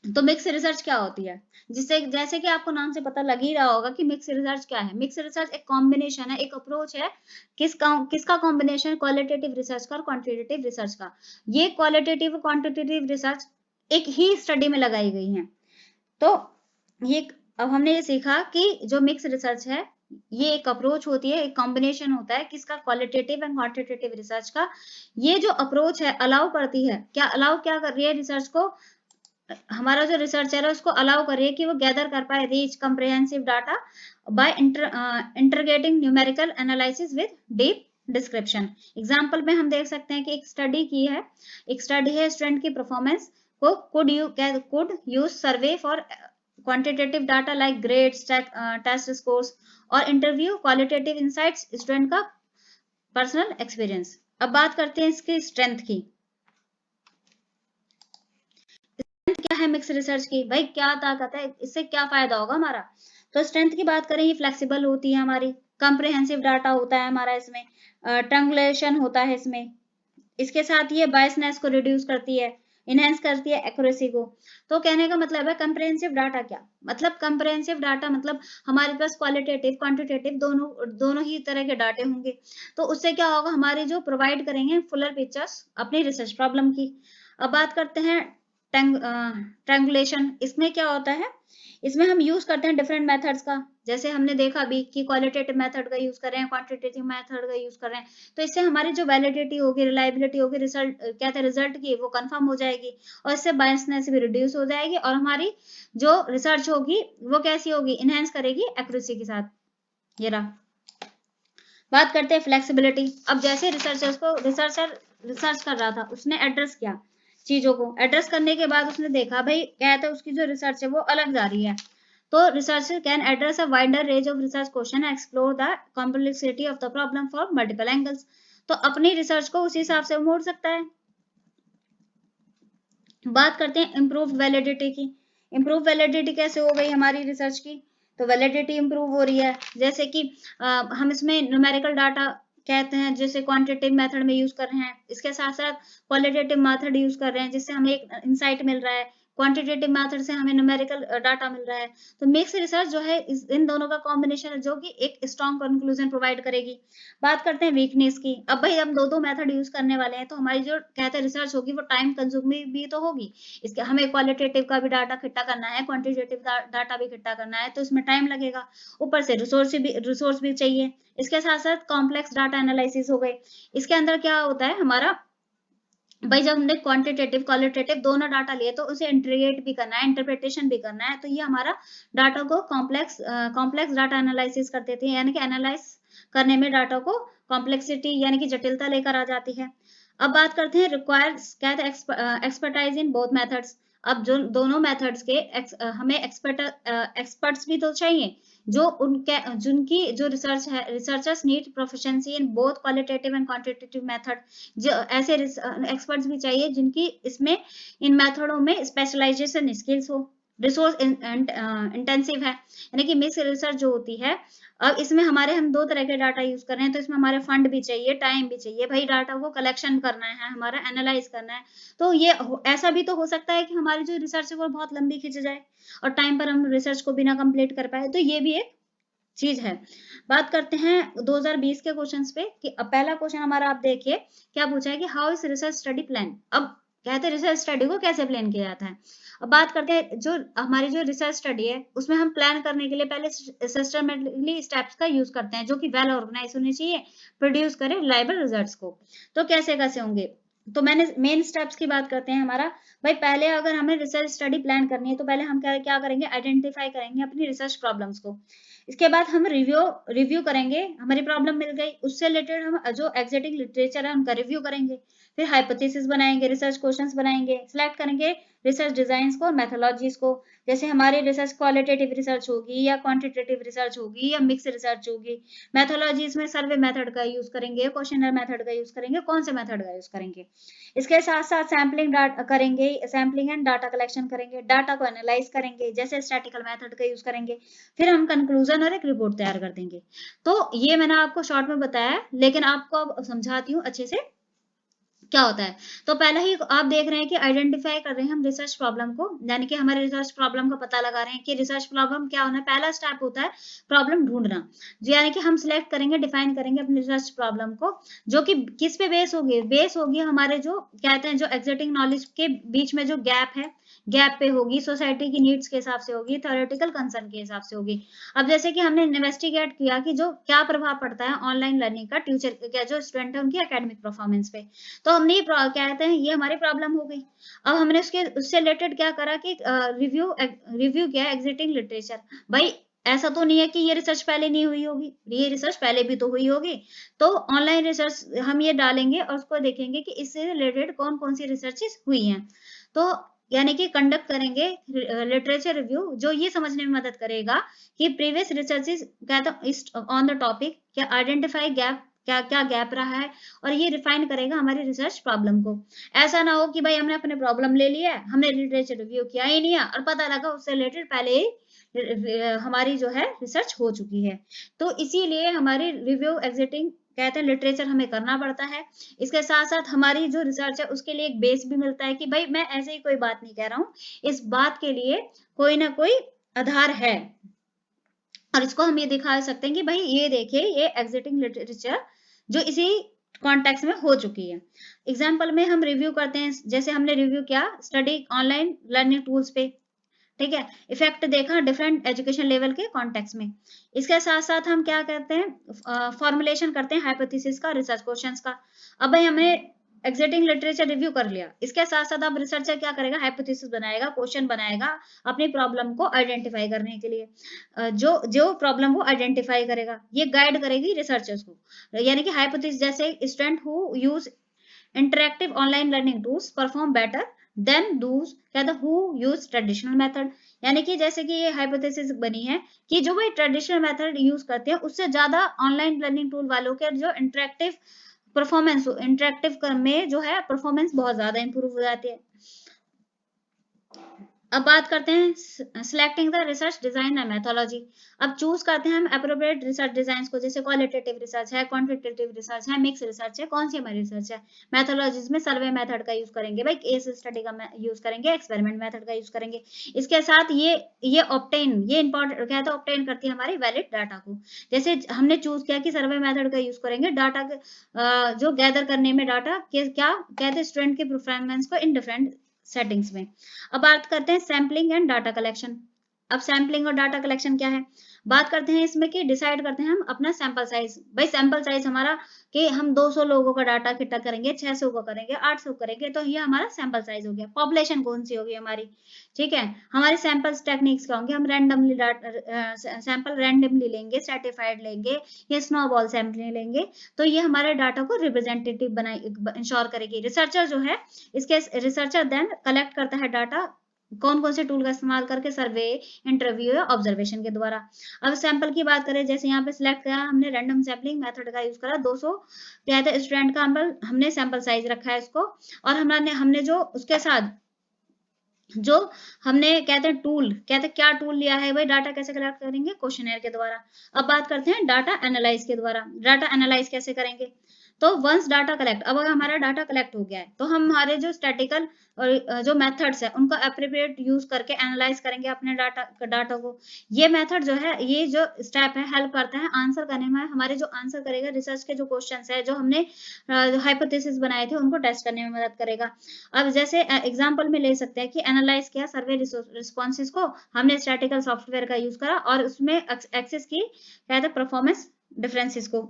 तो मिक्स रिसर्च क्या होती है, जिससे जैसे कि आपको नाम से पता लग ही रहा होगा कि मिक्स रिसर्च क्या है। मिक्स रिसर्च एक कॉम्बिनेशन है, एक अप्रोच है। किसका कॉम्बिनेशन, क्वालिटेटिव रिसर्च का और क्वांटिटेटिव रिसर्च का। ये क्वालिटेटिव क्वांटिटेटिव रिसर्च एक ही स्टडी में लगाई गई है। तो ये अब हमने ये सीखा कि जो मिक्स रिसर्च है ये एक अप्रोच होती है, एक कॉम्बिनेशन होता है किसका, क्वालिटेटिव एंड क्वांटिटेटिव रिसर्च का। ये जो अप्रोच है अलाउ करती है, क्या कर रही है रिसर्च को, हमारा जो रिसर्चर है उसको अलाउ करिए कि वो गैदर कर पाए rich comprehensive data by interrogating numerical analysis with deep description. Example में हम देख सकते हैं कि एक स्टडी की है, एक स्टडी है स्टूडेंट की परफॉर्मेंस को could use survey for quantitative data like grades, test scores, और इंटरव्यू क्वालिटेटिव इंसाइट्स स्टूडेंट का पर्सनल एक्सपीरियंस। अब बात करते हैं इसकी स्ट्रेंथ की। क्या है मिक्स रिसर्च की, भाई क्या ताकत है, इससे क्या फायदा होगा हमारा। तो स्ट्रेंथ की बात करें, ये फ्लेक्सिबल होती है हमारी, कंप्रिहेंसिव डाटा होता है हमारा इसमें, ट्रैंगुलेशन होता है इसमें, इसके साथ ये बायसनेस को रिड्यूस करती है, इनहेंस करती है एक्यूरेसी को। तो कहने का मतलब है कंप्रिहेंसिव डाटा क्या मतलब, कंप्रिहेंसिव डाटा मतलब हमारे पास क्वालिटेटिव क्वांटिटेटिव दोनों ही तरह के डाटे होंगे। तो उससे क्या होगा, हमारे जो प्रोवाइड करेंगे फुलर पिक्चर्स अपनी रिसर्च प्रॉब्लम की। अब बात करते हैं ट्रैंगुलेशन। इसमें क्या होता है, इसमें हम यूज करते हैं डिफरेंट मेथड्स का। जैसे हमने देखा अभी कि क्वालिटेटिव मेथड का यूज कर रहे हैं, क्वांटिटेटिव मेथड का यूज कर रहे हैं। तो इससे हमारी जो वैलिडिटी होगी, रिलायबिलिटी होगी, रिजल्ट क्या था रिजल्ट की, वो कंफर्म हो जाएगी, और इससे बायसनेस भी रिड्यूस हो जाएगी, और हमारी जो रिसर्च होगी वो कैसी होगी, इनहेंस करेगी एक्यूरेसी के साथ। ये रहा। बात करते हैं फ्लेक्सिबिलिटी। अब जैसे रिसर्चर रिसर्च कर रहा था, उसने एड्रेस किया चीजों को, एड्रेस करने के बाद उसने देखा भाई क्या है, उसकी जो रिसर्च है वो अलग जा रही है। तो researcher can address a wider range of research question, explore the complexity of the problem from multiple angles. तो अपनी रिसर्च को उसी हिसाब से मोड़ सकता है। बात करते हैं इम्प्रूव वैलिडिटी की। इम्प्रूव वैलिडिटी कैसे हो गई हमारी रिसर्च की, तो वैलिडिटी इम्प्रूव हो रही है। जैसे कि हम इसमें न्यूमेरिकल डाटा कहते हैं, जैसे क्वांटिटेटिव मेथड में यूज कर रहे हैं, इसके साथ साथ क्वालिटेटिव मेथड यूज कर रहे हैं, जिससे हमें एक इंसाइट मिल रहा है। क्वांटिटेटिव मेथड से हमें न्यूमेरिकल डाटा मिल रहा है। तो मिक्स रिसर्च जो है इन दोनों का कॉम्बिनेशन है, जो कि एक स्ट्रॉन्ग कंक्लूजन प्रोवाइड करेगी। बात करते हैं वीकनेस की। अब भाई हम दो मेथड यूज करने वाले हैं, तो हमारी जो कहते हैं रिसर्च होगी वो टाइम कंज्यूमिंग भी तो होगी। इसके हमें क्वालिटेटिव का भी डाटा इकट्ठा करना है, क्वांटिटेटिव डाटा भी इकट्ठा करना है, तो इसमें टाइम लगेगा। ऊपर से रिसोर्स भी चाहिए। इसके साथ साथ कॉम्प्लेक्स डाटा एनालिसिस हो गए। इसके अंदर क्या होता है हमारा, भाई जब हमने क्वांटिटेटिव क्वालिटेटिव दोनों डाटा लिए तो उसे इंटीग्रेट भी करना है, इंटरप्रिटेशन भी करना है। तो ये हमारा डाटा को कॉम्प्लेक्स डाटा एनालिसिस करते थे, यानी कि एनालाइज करने में डाटा को कॉम्प्लेक्सिटी यानी कि जटिलता लेकर आ जाती है। अब बात करते हैं रिक्वायर्स क्या है, एक्सपर्टाइज इन बोथ मेथड्स। अब जो दोनों मेथड्स के हमें एक्सपर्ट्स भी तो चाहिए, जो उनके जिनकी जो रिसर्च है, researchers need proficiency in both qualitative and quantitative method. जो ऐसे एक्सपर्ट्स भी चाहिए जिनकी इसमें इन मेथडों में स्पेशलाइजेशन स्किल्स हो। रिसोर्स इंटेंसिव है, यानी कि मिक्स रिसर्च जो होती है, अब इसमें हमारे हम दो तरह के डाटा यूज कर रहे हैं, तो इसमें हमारे फंड भी चाहिए, टाइम भी चाहिए, भाई डाटा को कलेक्शन करना है, हमारा एनालाइज करना है। तो ये ऐसा भी तो हो सकता है कि हमारी जो रिसर्च है वो बहुत लंबी खिंच जाए और टाइम पर हम रिसर्च को बिना कंप्लीट कर पाए, तो ये भी एक चीज है। बात करते हैं 2020 के क्वेश्चंस पे कि पहला क्वेश्चन हमारा आप देखिए क्या पूछा है कि how is research study plan. अब कहते हैं रिसर्च स्टडी को कैसे प्लान किया जाता है। अब बात करते हैं जो हमारी जो रिसर्च स्टडी है उसमें हम प्लान करने के लिए पहले सिस्टमेटिकली स्टेप्स का यूज करते हैं जो कि वेल ऑर्गेनाइज होनी चाहिए, प्रोड्यूस करें रिलायबल रिजल्ट्स को। तो कैसे कैसे होंगे, तो मैंने मेन स्टेप्स की बात करते हैं हमारा। भाई पहले अगर हमें रिसर्च स्टडी प्लान करनी है तो पहले हम क्या क्या करेंगे, आइडेंटिफाई करेंगे अपनी रिसर्च प्रॉब्लम्स को। इसके बाद हम रिव्यू करेंगे, हमारी प्रॉब्लम मिल गई, उससे रिलेटेड हम जो एग्जिस्टिंग लिटरेचर है उनका रिव्यू करेंगे, फिर हाइपोथेसिस बनाएंगे, रिसर्च क्वेश्चंस बनाएंगे, सिलेक्ट करेंगे रिसर्च डिजाइन को और मेथोलॉजीज को। जैसे हमारी रिसर्च क्वालिटेटिव रिसर्च होगी या क्वांटिटेटिव रिसर्च होगी या मिक्स रिसर्च होगी। मेथोलॉजीज में सर्वे मेथड का यूज करेंगे, क्वेश्चनर मेथड का यूज करेंगे, कौन से मेथड का यूज करेंगे। इसके साथ साथ सैम्पलिंग करेंगे, सैम्पलिंग एंड डाटा कलेक्शन करेंगे, डाटा को एनालाइज करेंगे, जैसे स्टैटिकल मेथड का यूज करेंगे, फिर हम कंक्लूजन और एक रिपोर्ट तैयार कर देंगे। तो ये मैंने आपको शॉर्ट में बताया, लेकिन आपको अब समझाती हूँ अच्छे से क्या होता है। तो पहले ही आप देख रहे हैं कि आइडेंटिफाई कर रहे हैं हम रिसर्च प्रॉब्लम को, यानी कि हमारे रिसर्च प्रॉब्लम का पता लगा रहे हैं कि रिसर्च प्रॉब्लम क्या होना है। पहला स्टेप होता है प्रॉब्लम ढूंढना, जो यानी कि हम सिलेक्ट करेंगे, डिफाइन करेंगे अपनी रिसर्च प्रॉब्लम को, जो कि किस पे बेस होगी हमारे जो कहते हैं जो एग्जिस्टिंग नॉलेज के बीच में जो गैप है, गैप पे होगी, सोसाइटी की नीड्स के हिसाब से होगी, थ्योरेटिकल कंसर्न के हिसाब से होगी। अब जैसे कि हमने इन्वेस्टिगेट किया कि जो क्या प्रभाव पड़ता है ऑनलाइन लर्निंग का टीचर क्या जो स्टूडेंट है उनकी एकेडमिक परफॉर्मेंस पे, तो हमने ये कहते हैं ये हमारी प्रॉब्लम हो गई। अब हमने उससे रिलेटेड क्या करा कि रिव्यू किया एग्जिस्टिंग लिटरेचर। भाई ऐसा तो नहीं है कि ये रिसर्च पहले नहीं हुई होगी, ये रिसर्च पहले भी तो हुई होगी। तो ऑनलाइन रिसर्च हम ये डालेंगे और उसको देखेंगे कि इससे रिलेटेड कौन कौन सी रिसर्चेस हुई हैं। तो यानी कि कंडक्ट करेंगे लिटरेचर रिव्यू, जो ये समझने में मदद करेगा कि प्रीवियस रिसर्चेस कहता ऑन द टॉपिक क्या आइडेंटिफाई गैप, क्या क्या गैप रहा है, और ये रिफाइन करेगा हमारी रिसर्च प्रॉब्लम को। ऐसा ना हो कि भाई हमने अपने प्रॉब्लम ले लिया है, हमने लिटरेचर रिव्यू किया ही नहीं है और पता लगा उससे रिलेटेड पहले ही हमारी जो है रिसर्च हो चुकी है। तो इसीलिए हमारी रिव्यू एग्जिटिंग कहते हैं लिटरेचर हमें करना पड़ता है। इसके साथ साथ हमारी जो रिसर्च है उसके लिए एक बेस भी मिलता है कि भाई मैं ऐसे ही कोई बात नहीं कह रहा हूँ, इस बात के लिए कोई ना कोई आधार है, और इसको हम ये दिखा सकते हैं कि भाई ये देखिए ये एग्जिटिंग लिटरेचर जो इसी कॉन्टेक्स्ट में हो चुकी है। एग्जाम्पल में हम रिव्यू करते हैं, जैसे हमने रिव्यू किया स्टडी ऑनलाइन लर्निंग टूल्स पे, ठीक है, इफेक्ट देखा डिफरेंट एजुकेशन लेवल के कॉन्टेक्स्ट में। इसके साथ साथ हम क्या करते हैं, फॉर्मुलेशन करते हैं हाइपोथेसिस का, रिसर्च क्वेश्चंस का। अब भाई हमने एग्जिस्टिंग लिटरेचर रिव्यू कर लिया, इसके साथ साथ अब रिसर्चर क्या करेगा, हाइपोथेसिस बनाएगा, क्वेश्चन बनाएगा अपनी प्रॉब्लम को आइडेंटिफाई करने के लिए। जो जो प्रॉब्लम वो आइडेंटिफाई करेगा ये गाइड करेगी रिसर्चर्स को, यानी कि हाइपोथेसिस जैसे student who use interactive online learning tools perform better than those कहते who use traditional method। यानी कि जैसे कि ये हाइपोथेसिस बनी है कि जो भाई ट्रेडिशनल मेथड यूज करते हैं उससे ज्यादा ऑनलाइन लर्निंग टूल वालों के जो इंटरेक्टिव में जो है परफॉर्मेंस बहुत ज्यादा इंप्रूव हो जाती है। अब बात करते हैं selecting the research design and methodology. अब चूज करते हैं हम अप्रोप्रिएट रिसर्च डिजाइन को, जैसे क्वालिटेटिव रिसर्च है, क्वांटिटेटिव रिसर्च है, मिक्स रिसर्च है, कौन सी हमारी रिसर्च है। मेथोलॉजीज में सर्वे मेथड का यूज करेंगे, भाई केस स्टडी का यूज करेंगे, एक्सपेरिमेंट मेथड का यूज करेंगे। इसके साथ ये ऑब्टेन ये इंपॉर्टेंट कहता है ऑब्टेन करती है हमारी वैलिड डाटा को। जैसे हमने चूज किया कि सर्वे मेथड का यूज करेंगे, डाटा जो गैदर करने में डाटा क्या कहते हैं स्टूडेंट के परफॉर्मेंस को इन डिफरेंट सेटिंग्स में। अब बात करते हैं सैम्पलिंग एंड डाटा कलेक्शन। अब सैम्पलिंग और डाटा कलेक्शन क्या है, बात करते हैं इसमें कि डिसाइड करते हैं हम अपना सैंपल साइज। भाई सैंपल साइज हमारा कि हम 200 लोगों का डाटा इकट्ठा करेंगे, 600 का करेंगे, 800 करेंगे, तो ये हमारा सैंपल साइज हो गया। पॉपुलेशन कौन सी होगी हमारी, ठीक है, हमारे सैंपल्स टेक्निक्स क्या होंगे, हम रैंडमली सैंपल रैंडमली लेंगे, सर्टिफाइड लेंगे या स्नोबॉल सैंपलिंग लेंगे। तो ये हमारे डाटा को रिप्रेजेंटेटिव बनाए इंश्योर करेगी। रिसर्चर जो है इसके रिसर्चर देन कलेक्ट करता है डाटा कौन कौन से टूल का इस्तेमाल करके? सर्वे, इंटरव्यू या ऑब्जर्वेशन के द्वारा। अब सैंपल की बात करें, जैसे यहाँ पे सिलेक्ट किया हमने रैंडम सैम्पलिंग मेथड का यूज करा, 200 क्या कहते हैं स्टूडेंट का हमने सैंपल साइज रखा है इसको, और हमने हमने जो उसके साथ जो हमने कहते हैं टूल, कहते हैं क्या टूल लिया है भाई, डाटा कैसे कलेक्ट करेंगे? क्वेश्चनर के द्वारा। अब बात करते हैं डाटा एनालाइज के द्वारा। डाटा एनालाइज कैसे करेंगे? तो वंस डाटा कलेक्ट, अब अगर हमारा डाटा कलेक्ट हो गया है तो हम हमारे जो स्टैटिकल और जो मेथड्स है उनको एप्रोप्रिएट यूज करके एनालाइज करेंगे अपने डाटा को। ये मेथड जो है, ये जो स्टेप है, हेल्प करता है आंसर करने में। हमारे जो आंसर करेगा रिसर्च के जो क्वेश्चन है, जो हमने हाइपोथेसिस बनाए थे, उनको टेस्ट करने में मदद करेगा। अब जैसे एग्जांपल में ले सकते हैं कि एनालाइज किया सर्वे रिस्पॉन्सेज को, हमने स्टैटिकल सॉफ्टवेयर का यूज करा और उसमें एक्सेस की कहते हैं परफॉर्मेंस डिफरेंसेस को।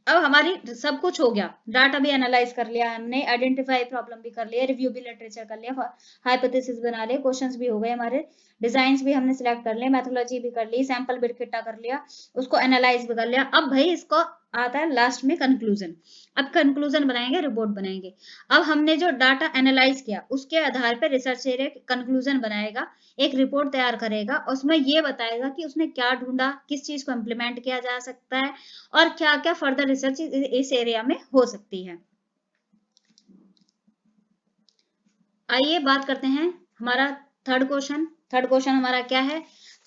अब हमारी सब कुछ हो गया, डाटा भी एनालाइज कर लिया हमने, आइडेंटिफाई प्रॉब्लम भी कर लिया, रिव्यू भी लिटरेचर कर लिया, हाइपोथेसिस बना लिए, क्वेश्चंस भी हो गए हमारे, डिजाइन्स भी हमने सिलेक्ट कर लिए, मेथोडोलॉजी भी कर ली, सैंपल भी इकट्ठा कर लिया, उसको एनालाइज भी कर लिया। अब भाई इसको आता है लास्ट में कंक्लूजन। अब कंक्लूजन बनाएंगे, रिपोर्ट बनाएंगे। अब हमने जो डाटा एनालाइज किया उसके आधार पर रिसर्चर कंक्लूजन बनाएगा, एक रिपोर्ट तैयार करेगा, उसमें ये बताएगा कि उसने क्या ढूंढा, किस चीज को इम्प्लीमेंट किया जा सकता है, और क्या क्या फर्दर रिसर्च इस एरिया में हो सकती है। आइए बात करते हैं हमारा थर्ड क्वेश्चन हमारा क्या है?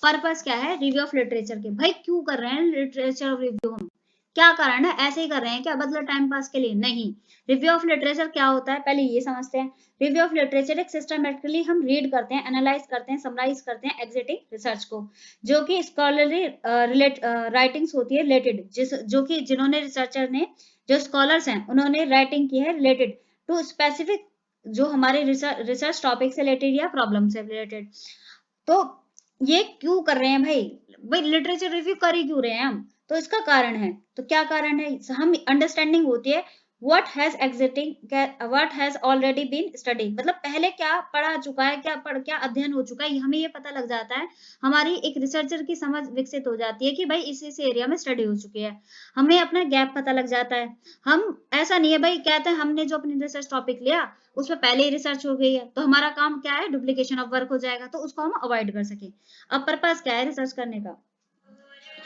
पर्पस क्या है रिव्यू ऑफ लिटरेचर के? भाई क्यों कर रहे हैं लिटरेचर रिव्यू हम? क्या कारण है? ऐसे ही कर रहे हैं क्या, मतलब टाइम पास के लिए? नहीं। रिव्यू ऑफ लिटरेचर क्या होता है पहले ये समझते हैं। रिव्यू ऑफ लिटरेचर एक सिस्टमेटिकली हम रीड करते हैं, एनालाइज करते हैं, समराइज करते हैं एग्जिटिंग रिसर्च को, जो कि स्कॉलरली राइटिंग्स होती है रिलेटेड, जो कि जिन्होंने रिसर्चर ने, जो स्कॉलर्स हैं उन्होंने राइटिंग की है रिलेटेड टू स्पेसिफिक, जो हमारे रिसर्च टॉपिक से रिलेटेड या प्रॉब्लम से रिलेटेड। तो ये क्यों कर रहे हैं भाई? भाई लिटरेचर रिव्यू कर ही क्यों रहे हैं हम? तो इसका कारण है, तो क्या कारण है? हम अंडरस्टैंडिंग होती है what has already been study, मतलब पहले क्या पढ़ा चुका है, क्या अध्ययन हो चुका है, हमें ये पता लग जाता है। हमारी एक रिसर्चर की समझ विकसित हो जाती है कि भाई इस एरिया में स्टडी हो चुकी है, हमें अपना गैप पता लग जाता है। हम ऐसा नहीं है भाई, कहते हैं हमने जो अपनी रिसर्च टॉपिक लिया उसमें पहले ही रिसर्च हो गई है तो हमारा काम क्या है, डुप्लीकेशन ऑफ वर्क हो जाएगा, तो उसको हम अवॉइड कर सके। अब पर्पस क्या है रिसर्च करने का?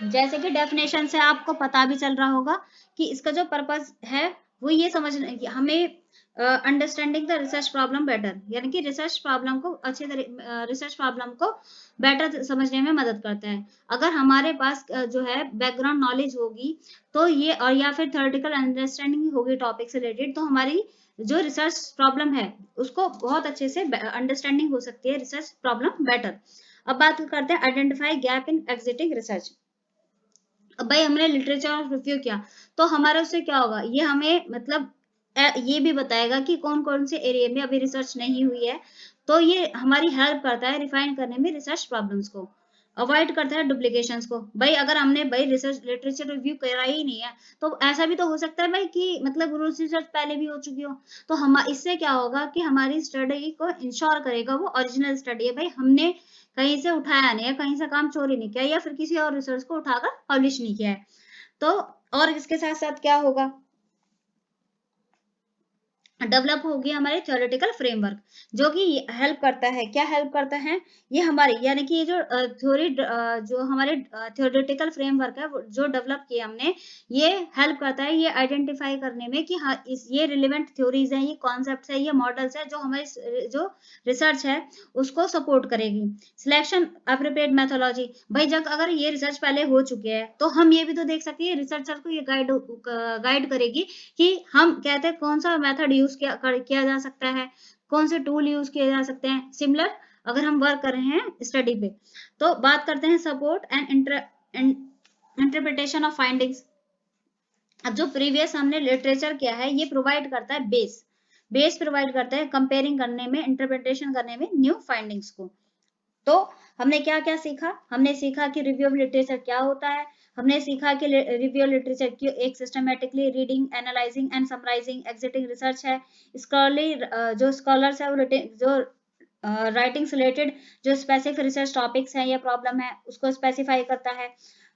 जैसे कि डेफिनेशन से आपको पता भी चल रहा होगा कि इसका जो पर्पस है वो ये समझना कि हमें understanding the research problem better, यानी कि रिसर्च प्रॉब्लम को अच्छे तरह रिसर्च प्रॉब्लम को बेटर समझने में मदद करता है। अगर हमारे पास जो है बैकग्राउंड नॉलेज होगी तो ये, और या फिर थ्योरेटिकल अंडरस्टैंडिंग होगी टॉपिक से रिलेटेड, तो हमारी जो रिसर्च प्रॉब्लम है उसको बहुत अच्छे से अंडरस्टैंडिंग हो सकती है, रिसर्च प्रॉब्लम बेटर। अब बात करते हैं identify gap in existing research. अब भाई हमने लिटरेचर रिव्यू किया तो हमारा उससे क्या होगा, ये हमें मतलब ये भी बताएगा कि कौन कौन से एरिया में अभी रिसर्च नहीं हुई है, तो ये हमारी हेल्प करता है रिफाइन करने में रिसर्च प्रॉब्लम्स को, अवॉइड करता है डुप्लीकेशंस को। भाई अगर हमने भाई रिसर्च लिटरेचर रिव्यू करा ही नहीं है तो ऐसा भी तो हो सकता है भाई कि मतलब रिसर्च पहले भी हो चुकी हो, तो हम इससे क्या होगा कि हमारी स्टडी को इंश्योर करेगा वो ओरिजिनल स्टडी है, भाई हमने कहीं से उठाया नहीं है, कहीं से काम चोरी नहीं किया, या फिर किसी और रिसर्च को उठाकर पब्लिश नहीं किया है। तो और इसके साथ साथ क्या होगा, डेवलप होगी हमारे थ्योरेटिकल फ्रेमवर्क, जो कि हेल्प करता है, क्या हेल्प करता है, ये हमारी यानी कि ये जो थ्योरी जो हमारे थ्योरेटिकल फ्रेमवर्क है जो डेवलप किया हमने, ये हेल्प करता है ये आइडेंटिफाई करने में कि हाँ ये रिलेवेंट थ्योरीज हैं, ये कॉन्सेप्ट्स है, ये मॉडल्स है जो हमारे जो रिसर्च है उसको सपोर्ट करेगी। सिलेक्शन एप्रोप्रिएट मेथोडोलॉजी, भाई जब अगर ये रिसर्च पहले हो चुकी है तो हम ये भी तो देख सकते हैं, रिसर्चर को ये गाइड करेगी कि हम कहते हैं कौन सा मेथड यूज किया जा सकता है, कौन से टूल यूज किए जा सकते हैं सिमिलर अगर हम वर्क कर रहे हैं स्टडी पे। तो बात करते हैं support and interpretation of findings. अब जो प्रीवियस हमने लिटरेचर किया है ये प्रोवाइड करता है बेस प्रोवाइड करता है कंपेयरिंग करने में, इंटरप्रिटेशन करने में न्यू फाइंडिंग्स को। तो हमने क्या क्या सीखा, हमने सीखा कि रिव्यू ऑफ लिटरेचर क्या होता है, हमने सीखा कि रिव्यू ऑफ लिटरेचर की एक systematically reading, analysing and summarising existing research है। स्कॉलरली जो स्कॉलर्स है वो जो राइटिंग से रिलेटेड जो स्पेसिफिक रिसर्च टॉपिक्स हैं या प्रॉब्लम है उसको स्पेसिफाई करता है।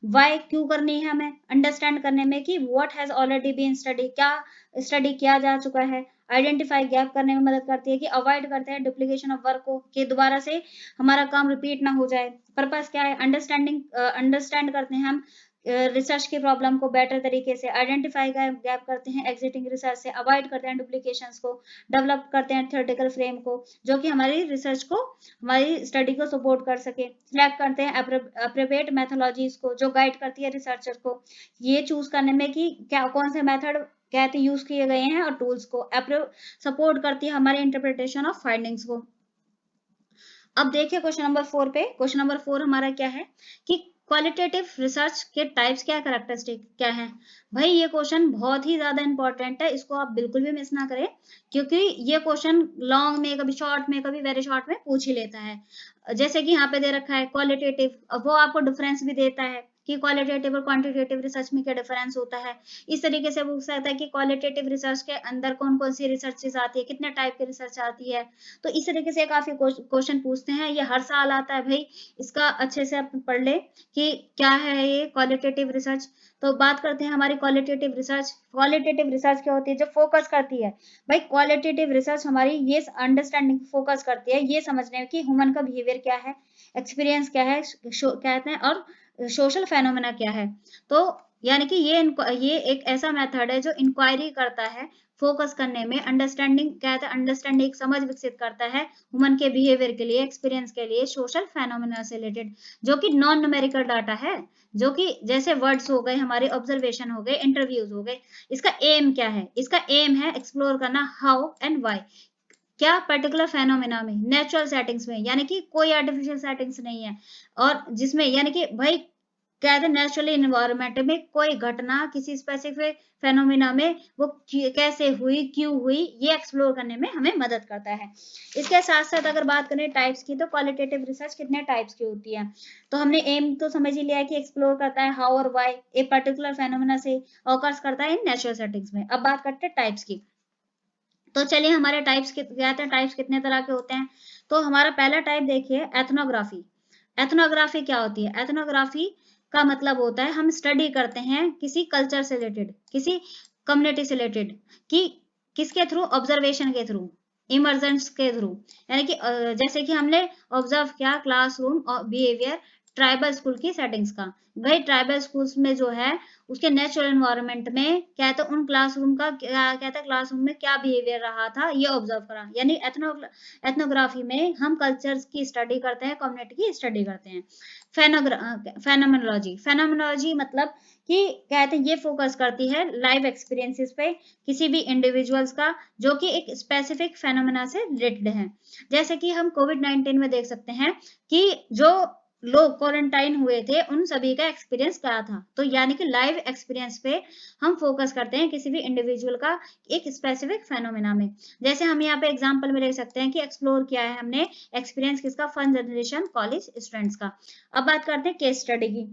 वाई क्यों करनी है हमें अंडरस्टैंड करने में कि what has already been study, क्या स्टडी किया जा चुका है। आइडेंटिफाई गैप करने में मदद करती है कि अवॉइड करते हैं डुप्लीकेशन ऑफ वर्क को, कि दोबारा से हमारा काम रिपीट ना हो जाए। पर्पस क्या है, अंडरस्टैंड करते हैं हम रिसर्च की प्रॉब्लम को बेटर तरीके से, आइडेंटिफाई गैप करते हैं एग्जिटिंग रिसर्च से, अवॉइड करते हैं डुप्लीकेशंस को, डेवलप करते हैं थ्योरेटिकल फ्रेम को जो कि हमारी रिसर्च को, हमारी स्टडी को सपोर्ट कर सके, सिलेक्ट करते हैं अप्रोप्रिएट मेथोलॉजीज को जो गाइड करती है रिसर्चर को ये चूज करने में कि क्या कौन से मेथड कहते यूज किए गए हैं, और टूल्स को सपोर्ट करती है हमारे इंटरप्रिटेशन ऑफ फाइंडिंग्स को। अब देखिए क्वेश्चन नंबर 4 पे। क्वेश्चन नंबर 4 हमारा क्या है कि क्वालिटेटिव रिसर्च के टाइप्स क्या कैरेक्टरिस्टिक क्या है। भाई ये क्वेश्चन बहुत ही ज्यादा इंपॉर्टेंट है, इसको आप बिल्कुल भी मिस ना करें क्योंकि ये क्वेश्चन लॉन्ग में, कभी शॉर्ट में, कभी वेरी शॉर्ट में पूछ ही लेता है। जैसे कि यहाँ पे दे रखा है क्वालिटेटिव, वो आपको डिफरेंस भी देता है कि क्वालिटेटिव और क्वांटिटेटिव रिसर्च में क्या डिफरेंस होता है। इस तरीके से पूछ सकता है कि क्वालिटेटिव रिसर्च के अंदर कौन कौन सी रिसर्चेज आती है, कितने टाइप की रिसर्च आती है। तो इस तरीके से काफी क्वेश्चन पूछते हैं, ये हर साल आता है भाई, इसका अच्छे से आप पढ़ ले कि क्या है ये क्वालिटेटिव रिसर्च। तो बात करते हैं हमारी क्वालिटेटिव रिसर्च। क्वालिटेटिव रिसर्च क्या होती है, जो फोकस करती है। भाई क्वालिटेटिव रिसर्च हमारी ये अंडरस्टैंडिंग फोकस करती है, ये समझने में कि ह्यूमन का बिहेवियर क्या है, एक्सपीरियंस क्या है, कहते हैं, और सोशल फेनोमेना क्या है। तो यानी कि ये एक ऐसा मेथड है जो इंक्वायरी करता है, फोकस करने में, अंडरस्टैंडिंग कहते हैं, अंडरस्टैंडिंग समझ विकसित करता है ह्यूमन के बिहेवियर के लिए, एक्सपीरियंस के लिए, सोशल फेनोमेना से रिलेटेड, जो कि नॉन न्यूमेरिकल डाटा है, जो कि जैसे वर्ड्स हो गए, हमारे ऑब्जर्वेशन हो गए, इंटरव्यूज हो गए। इसका एम क्या है, इसका एम है एक्सप्लोर करना हाउ एंड वाई, क्या पर्टिकुलर फेनोमेना में, नेचुरल सेटिंग्स में, यानी कि कोई आर्टिफिशियल सेटिंग्स नहीं है, और जिसमें यानी कि भाई कहते हैं नेचुरली इन्वायरमेंट में कोई घटना किसी स्पेसिफिक फेनोमेना में वो कैसे हुई, क्यों हुई, ये एक्सप्लोर करने में हमें मदद करता है। इसके साथ साथ अगर बात करें टाइप्स की, तो क्वालिटेटिव रिसर्च कितने टाइप्स की होती है। तो हमने एम तो समझ ही लिया है कि एक्सप्लोर करता है हाउ और व्हाई ए पर्टिकुलर फेनोमेना से ऑकर्स करता है इन नेचुरल सेटिंग्स में। अब बात करते हैं टाइप्स की। तो चलिए हमारे टाइप्स कहते हैं टाइप्स कितने तरह के होते हैं। तो हमारा पहला टाइप देखिए एथनोग्राफी। एथनोग्राफी क्या होती है, एथनोग्राफी का मतलब होता है हम स्टडी करते हैं किसी कल्चर से रिलेटेड, किसी कम्युनिटी से रिलेटेड, कि किसके थ्रू, ऑब्जर्वेशन के थ्रू, इमर्जेंस के थ्रू, यानी कि जैसे कि हमने ऑब्जर्व किया क्लासरूम और बिहेवियर ट्राइबल स्कूल की सेटिंग्स का। भाई ट्राइबल स्कूल्स में जो है उसके नेचुरल एनवायरनमेंट में क्या तो उन क्लासरूम का क्या कहता है, क्लासरूम में क्या बिहेवियर रहा था ये ऑब्जर्व करा। यानी एथनोग्राफी में हम कल्चर्स की स्टडी करते हैं, कम्युनिटी की स्टडी करते हैं। फेनोमेनोलॉजी, फेनोमेनोलॉजी मतलब कि कहते हैं ये फोकस करती है लाइव एक्सपीरियंसेस पे किसी भी इंडिविजुअल्स का, जो कि एक स्पेसिफिक फेनोमेना से रिलेटेड है। जैसे कि हम कोविड-19 में देख सकते हैं कि जो लोग क्वारंटाइन हुए थे उन सभी का एक्सपीरियंस क्या था। तो यानी कि लाइव एक्सपीरियंस पे हम फोकस करते हैं किसी भी इंडिविजुअल का एक स्पेसिफिक फेनोमेना में। जैसे हम यहाँ पे एग्जांपल में देख सकते हैं कि एक्सप्लोर किया है हमने एक्सपीरियंस किसका, फर्स्ट जनरेशन कॉलेज स्टूडेंट्स का। अब बात करते हैं केस स्टडी की।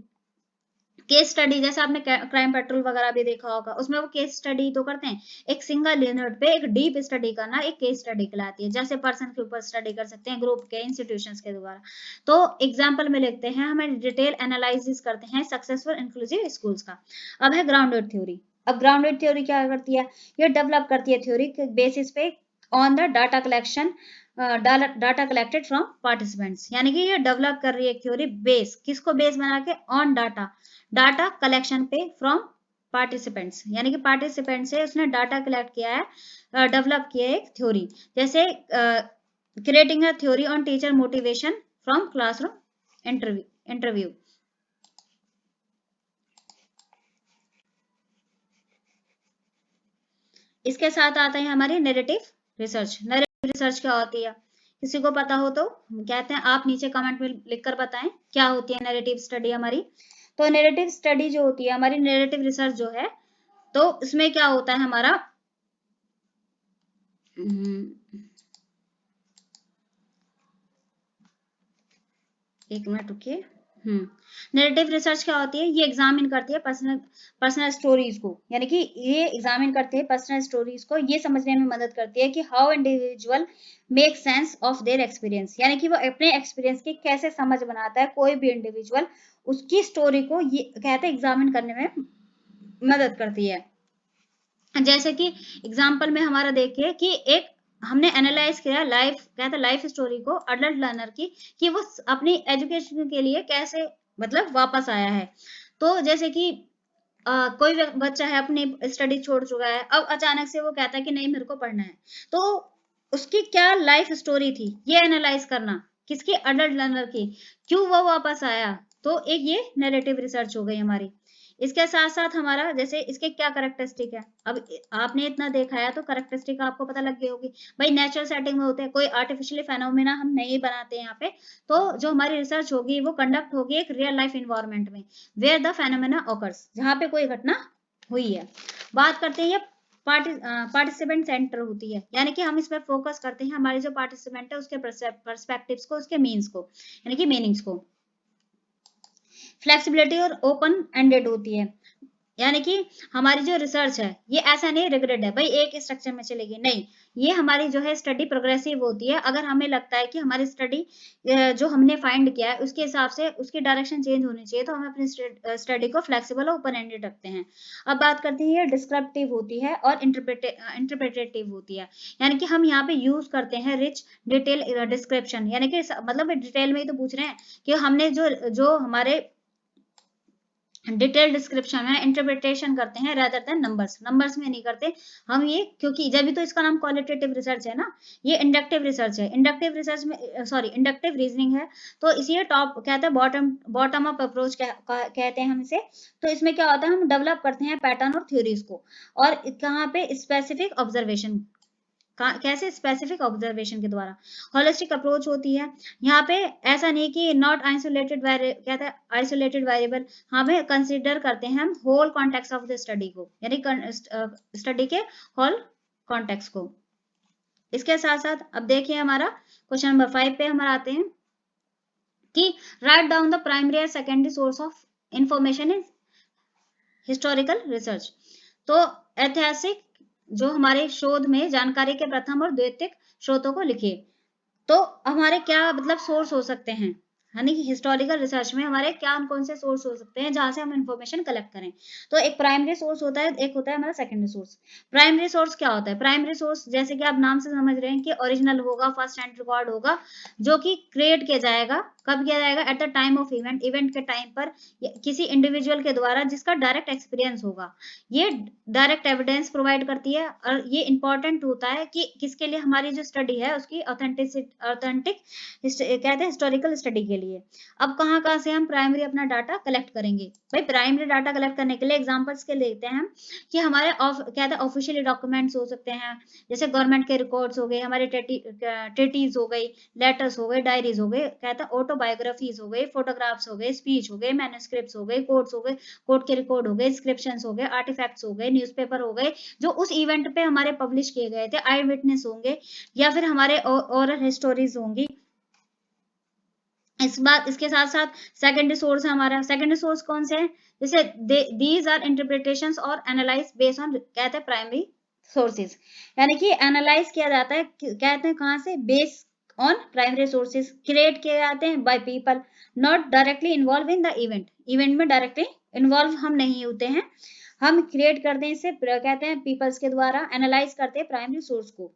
केस स्टडी जैसे आपने क्राइम पेट्रोल वगैरह भी देखा होगा, उसमें वो केस स्टडी तो करते हैं, एक सिंगल यूनिट पे एक डीप स्टडी करना एक केस स्टडी कहलाती है। जैसे पर्सन के ऊपर स्टडी कर सकते हैं, ग्रुप के, इंस्टीट्यूशंस के द्वारा। तो एग्जांपल में लिखते हैं, हमें डिटेल एनालिसिस करते हैं सक्सेसफुल इंक्लूसिव स्कूल्स का। अब है ग्राउंडेड थ्योरी। अब ग्राउंडेड थ्योरी क्या करती है, ये डेवलप करती है थ्योरी के बेसिस पे on the data collection, data collected from participants. यानी कि ये डेवलप कर रही है थ्योरी बेस, किसको बेस बना के, ऑन डाटा, डाटा कलेक्शन पे फ्रॉम पार्टिसिपेंट्स, यानी कि पार्टिसिपेंट से उसने डाटा कलेक्ट किया है, डेवलप किया है एक थ्योरी। जैसे creating a theory on teacher motivation from classroom interview. इसके साथ आता है हमारी नैरेटिव रिसर्च। नैरेटिव रिसर्च क्या होती है, किसी को पता हो तो कहते हैं आप नीचे कमेंट में लिखकर बताएं क्या होती है नैरेटिव स्टडी हमारी। तो नैरेटिव स्टडी जो होती है हमारी, नैरेटिव रिसर्च जो है, तो इसमें क्या होता है हमारा, एक मिनट रुकिए। नैरेटिव रिसर्च क्या होती है? ये एग्जामिन करती है पर्सनल स्टोरीज को, यानी कि ये एग्जामिन करते हैं पर्सनल स्टोरीज को, ये समझने में मदद करती है कि how individual make sense of their experience, यानी कि वो अपने एक्सपीरियंस की कैसे समझ बनाता है कोई भी इंडिविजुअल, उसकी स्टोरी को ये कहते हैं एग्जामिन करने में मदद करती है। जैसे कि एग्जाम्पल में हमारा देखिए कि एक हमने एनालाइज किया लाइफ, कहते हैं लाइफ स्टोरी को अडल्ट लर्नर की, कि वो अपनी एजुकेशन के लिए कैसे मतलब वापस आया है। तो जैसे कि कोई बच्चा है अपनी स्टडी छोड़ चुका है, अब अचानक से वो कहता है कि नहीं मेरे को पढ़ना है, तो उसकी क्या लाइफ स्टोरी थी ये एनालाइज करना, किसकी? अडल्ट लर्नर की, क्यों वो वापस आया। तो एक ये नैरेटिव रिसर्च हो गई हमारी। इसके साथ साथ हमारा जैसे इसके क्या करेक्टरिस्टिक है, अब आपने इतना देखा है तो करेक्टरिस्टिक आपको पता लग गई होगी। भाई नेचुरल सेटिंग में होते हैं, कोई आर्टिफिशियली फेनोमेना हम नहीं बनाते हैं यहाँ पे। तो जो हमारी रिसर्च होगी वो कंडक्ट होगी एक रियल लाइफ इन्वायरमेंट में, वेयर द फेनोमेना ऑकर्स, जहाँ पे कोई घटना हुई है। बात करते हैं ये पार्टिसिपेंट सेंटर होती है, यानी कि हम इसमें फोकस करते हैं हमारे जो पार्टिसिपेंट है उसके परस्पेक्टिव्स को, उसके मीन्स को, यानी कि मीनिंग्स को। फ्लेक्सिबिलिटी और ओपन एंडेड होती है, यानी कि हमारी जो रिसर्च है ये ऐसा नहीं रिग्रेड है भाई एक स्ट्रक्चर में चलेगी, नहीं, ये हमारी जो है स्टडी प्रोग्रेसिव होती है। अगर हमें लगता है कि हमारी स्टडी जो हमने फाइंड किया है उसके हिसाब से उसकी डायरेक्शन चेंज होनी चाहिए, तो हम अपनी स्टडी को फ्लेक्सिबल और ओपन एंडेड रखते हैं। अब बात करते हैं ये डिस्क्रिप्टिव होती है और इंटरप्रेटेटिव होती है, यानी कि हम यहाँ पे यूज करते हैं रिच डिटेल डिस्क्रिप्शन, यानी कि मतलब डिटेल में ही तो पूछ रहे हैं कि हमने जो जो हमारे डिटेल डिस्क्रिप्शन है इंटरप्रिटेशन करते हैं रेदर देन नंबर्स में नहीं करते हम ये, क्योंकि जब भी तो इसका नाम क्वालिटेटिव रिसर्च है ना, ये इंडक्टिव रिसर्च है। इंडक्टिव रिसर्च में सॉरी इंडक्टिव रीजनिंग है, तो इसे टॉप कहते हैं बॉटम अप अप्रोच कहते हैं हम इसे। तो इसमें क्या होता है, हम डेवलप करते हैं पैटर्न और थ्योरीज को, और कहाँ पे स्पेसिफिक ऑब्जर्वेशन, कैसे? स्पेसिफिक ऑब्जर्वेशन के द्वारा। होलिस्टिक अप्रोच होती है यहाँ पे, ऐसा नहीं कि नॉट आइसोलेटेड कहता है आइसोलेटेड वेरिएबल, हाँ भाई कंसीडर करते हैं हम whole context of the study को, यानी स्टडी के होल कॉन्टेक्स्ट को। इसके साथ साथ अब देखिए हमारा क्वेश्चन नंबर 5 पे हमारा आते हैं कि राइट डाउन द प्राइमरी और secondary source of information in historical research. तो ऐतिहासिक जो हमारे शोध में जानकारी के प्रथम और द्वितीयक स्रोतों को लिखिए। तो हमारे क्या मतलब सोर्स हो सकते हैं, यानी कि हिस्टोरिकल रिसर्च में हमारे क्या कौन से सोर्स हो सकते हैं जहां से हम इंफॉर्मेशन कलेक्ट करें। तो एक प्राइमरी सोर्स होता है, एक होता है हमारा सेकेंडरी सोर्स। प्राइमरी सोर्स क्या होता है? प्राइमरी सोर्स जैसे कि आप नाम से समझ रहे हैं कि ओरिजिनल होगा, फर्स्ट हैंड रिकॉर्ड होगा, जो कि क्रिएट किया जाएगा, कब किया जाएगा? At the time of event, event के टाइम पर किसी इंडिविजुअल के द्वारा जिसका डायरेक्ट एक्सपीरियंस होगा। ये डायरेक्ट एविडेंस प्रोवाइड करती है, और ये इंपॉर्टेंट होता है कि किसके लिए? हमारी जो स्टडी है उसकी ऑथेंटिक कहते हैं हिस्टोरिकल स्टडी के लिए। अब कहाँ से हम प्राइमरी अपना डाटा कलेक्ट करेंगे? भाई प्राइमरी डाटा कलेक्ट करने के लिए एग्जांपल्स के लेते हैं हम कि हमारे कहते हैं ऑफिशियली डॉक्यूमेंट्स हो सकते हैं, जैसे गवर्नमेंट के रिकॉर्ड्स हो गए, हमारे ट्रीटीज हो गई, लेटर्स हो गए, डायरीज हो गए, कहते हैं ऑटोबायोग्राफीज हो गई, फोटोग्राफ्स हो गए, स्पीच हो गए, मैन्युस्क्रिप्ट्स हो गए, कोड्स हो गए, कोर्ट के रिकॉर्ड हो गए, इंस्क्रिप्शंस हो गए, आर्टिफैक्ट्स हो गए, न्यूज़पेपर हो गए जो उस इवेंट पे हमारे पब्लिश किए गए थे, आई विटनेस होंगे, या फिर हमारे ओरल हिस्टोरीज होंगी। इसके साथ साथ सेकेंडरी सोर्स है हमारा। सेकेंडरी सोर्स कौन से हैं? जैसे दीज आर इंटरप्रिटेशंस और एनालाइज बेस्ड ऑन कहते हैं प्राइमरी सोर्सेज, यानी कि एनालाइज किया जाता है कहते हैं कहाँ से? Base on primary sources, create किए जाते हैं by people not directly involve in the event, event में डायरेक्टली इन्वॉल्व हम नहीं होते हैं, हम क्रिएट करते हैं इसे कहते हैं पीपल्स के द्वारा, एनालाइज करते हैं प्राइमरी सोर्स को।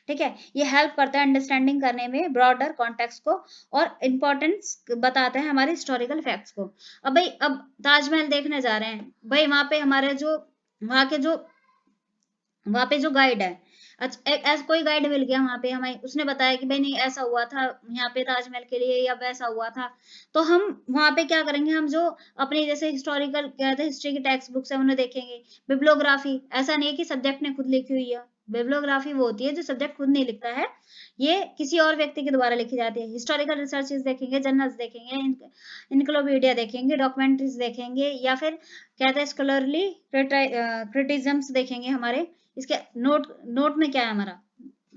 ठीक है, ये हेल्प करता है अंडरस्टैंडिंग करने में ब्रॉडर कॉन्टेक्स्ट को, और इम्पोर्टेंस बताता है हमारे हिस्टोरिकल फैक्ट्स को। अब भाई अब ताजमहल देखने जा रहे हैं, भाई वहां पे हमारे जो वहां के जो वहां पे जो गाइड है, अच्छा ऐसा कोई गाइड मिल गया वहां पे हमें, उसने बताया कि भाई नहीं ऐसा हुआ था यहाँ पे ताजमहल के लिए, या वैसा हुआ था, तो हम वहां पे क्या करेंगे? हम जो अपनी जैसे हिस्टोरिकल कहते हैं हिस्ट्री की टेक्स्ट बुक्स है उन्हें देखेंगे। बिब्लियोग्राफी ऐसा नहीं है कि सब्जेक्ट ने खुद लिखी हुई है, बिब्लियोग्राफी वो होती है जो सब्जेक्ट खुद नहीं लिखता है, ये किसी और व्यक्ति के द्वारा लिखी जाती है। हिस्टोरिकल रिसर्चेस देखेंगे, जर्नल्स देखेंगे, इनक्लोपीडिया देखेंगे, डॉक्यूमेंट्रीज देखेंगे, या फिर कहते हैं स्कॉलरली क्रिटिज्म्स देखेंगे हमारे। इसके नोट में क्या है हमारा?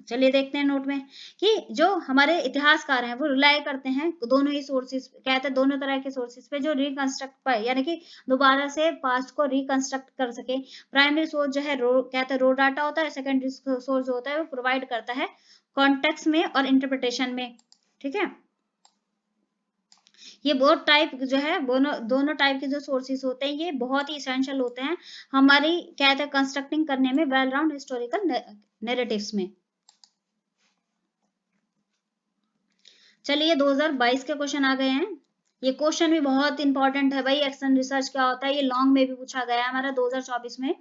चलिए देखते हैं नोट में कि जो हमारे इतिहासकार हैं वो रिलाई करते हैं दोनों ही सोर्सेस, कहते हैं दोनों तरह के सोर्सेस पे जो रिकंस्ट्रक्ट पर, यानी कि दोबारा से पास्ट को रिकंस्ट्रक्ट कर सके। प्राइमरी सोर्स जो है कहते हैं रो डाटा होता है, सेकेंडरी सोर्स जो होता है वो प्रोवाइड करता है कॉन्टेक्स्ट में और इंटरप्रिटेशन में। ठीक है, ये बहुत टाइप जो है दोनों टाइप के जो सोर्सेस होते हैं ये बहुत ही इसेंशियल होते हैं हमारी कहते हैं कंस्ट्रक्टिंग करने में वेल राउंड हिस्टोरिकल नैरेटिव्स में। चलिए 2022 के क्वेश्चन आ गए हैं। ये क्वेश्चन भी बहुत इंपॉर्टेंट है भाई, एक्शन रिसर्च क्या होता है, ये लॉन्ग में भी पूछा गया है हमारा 2024 में।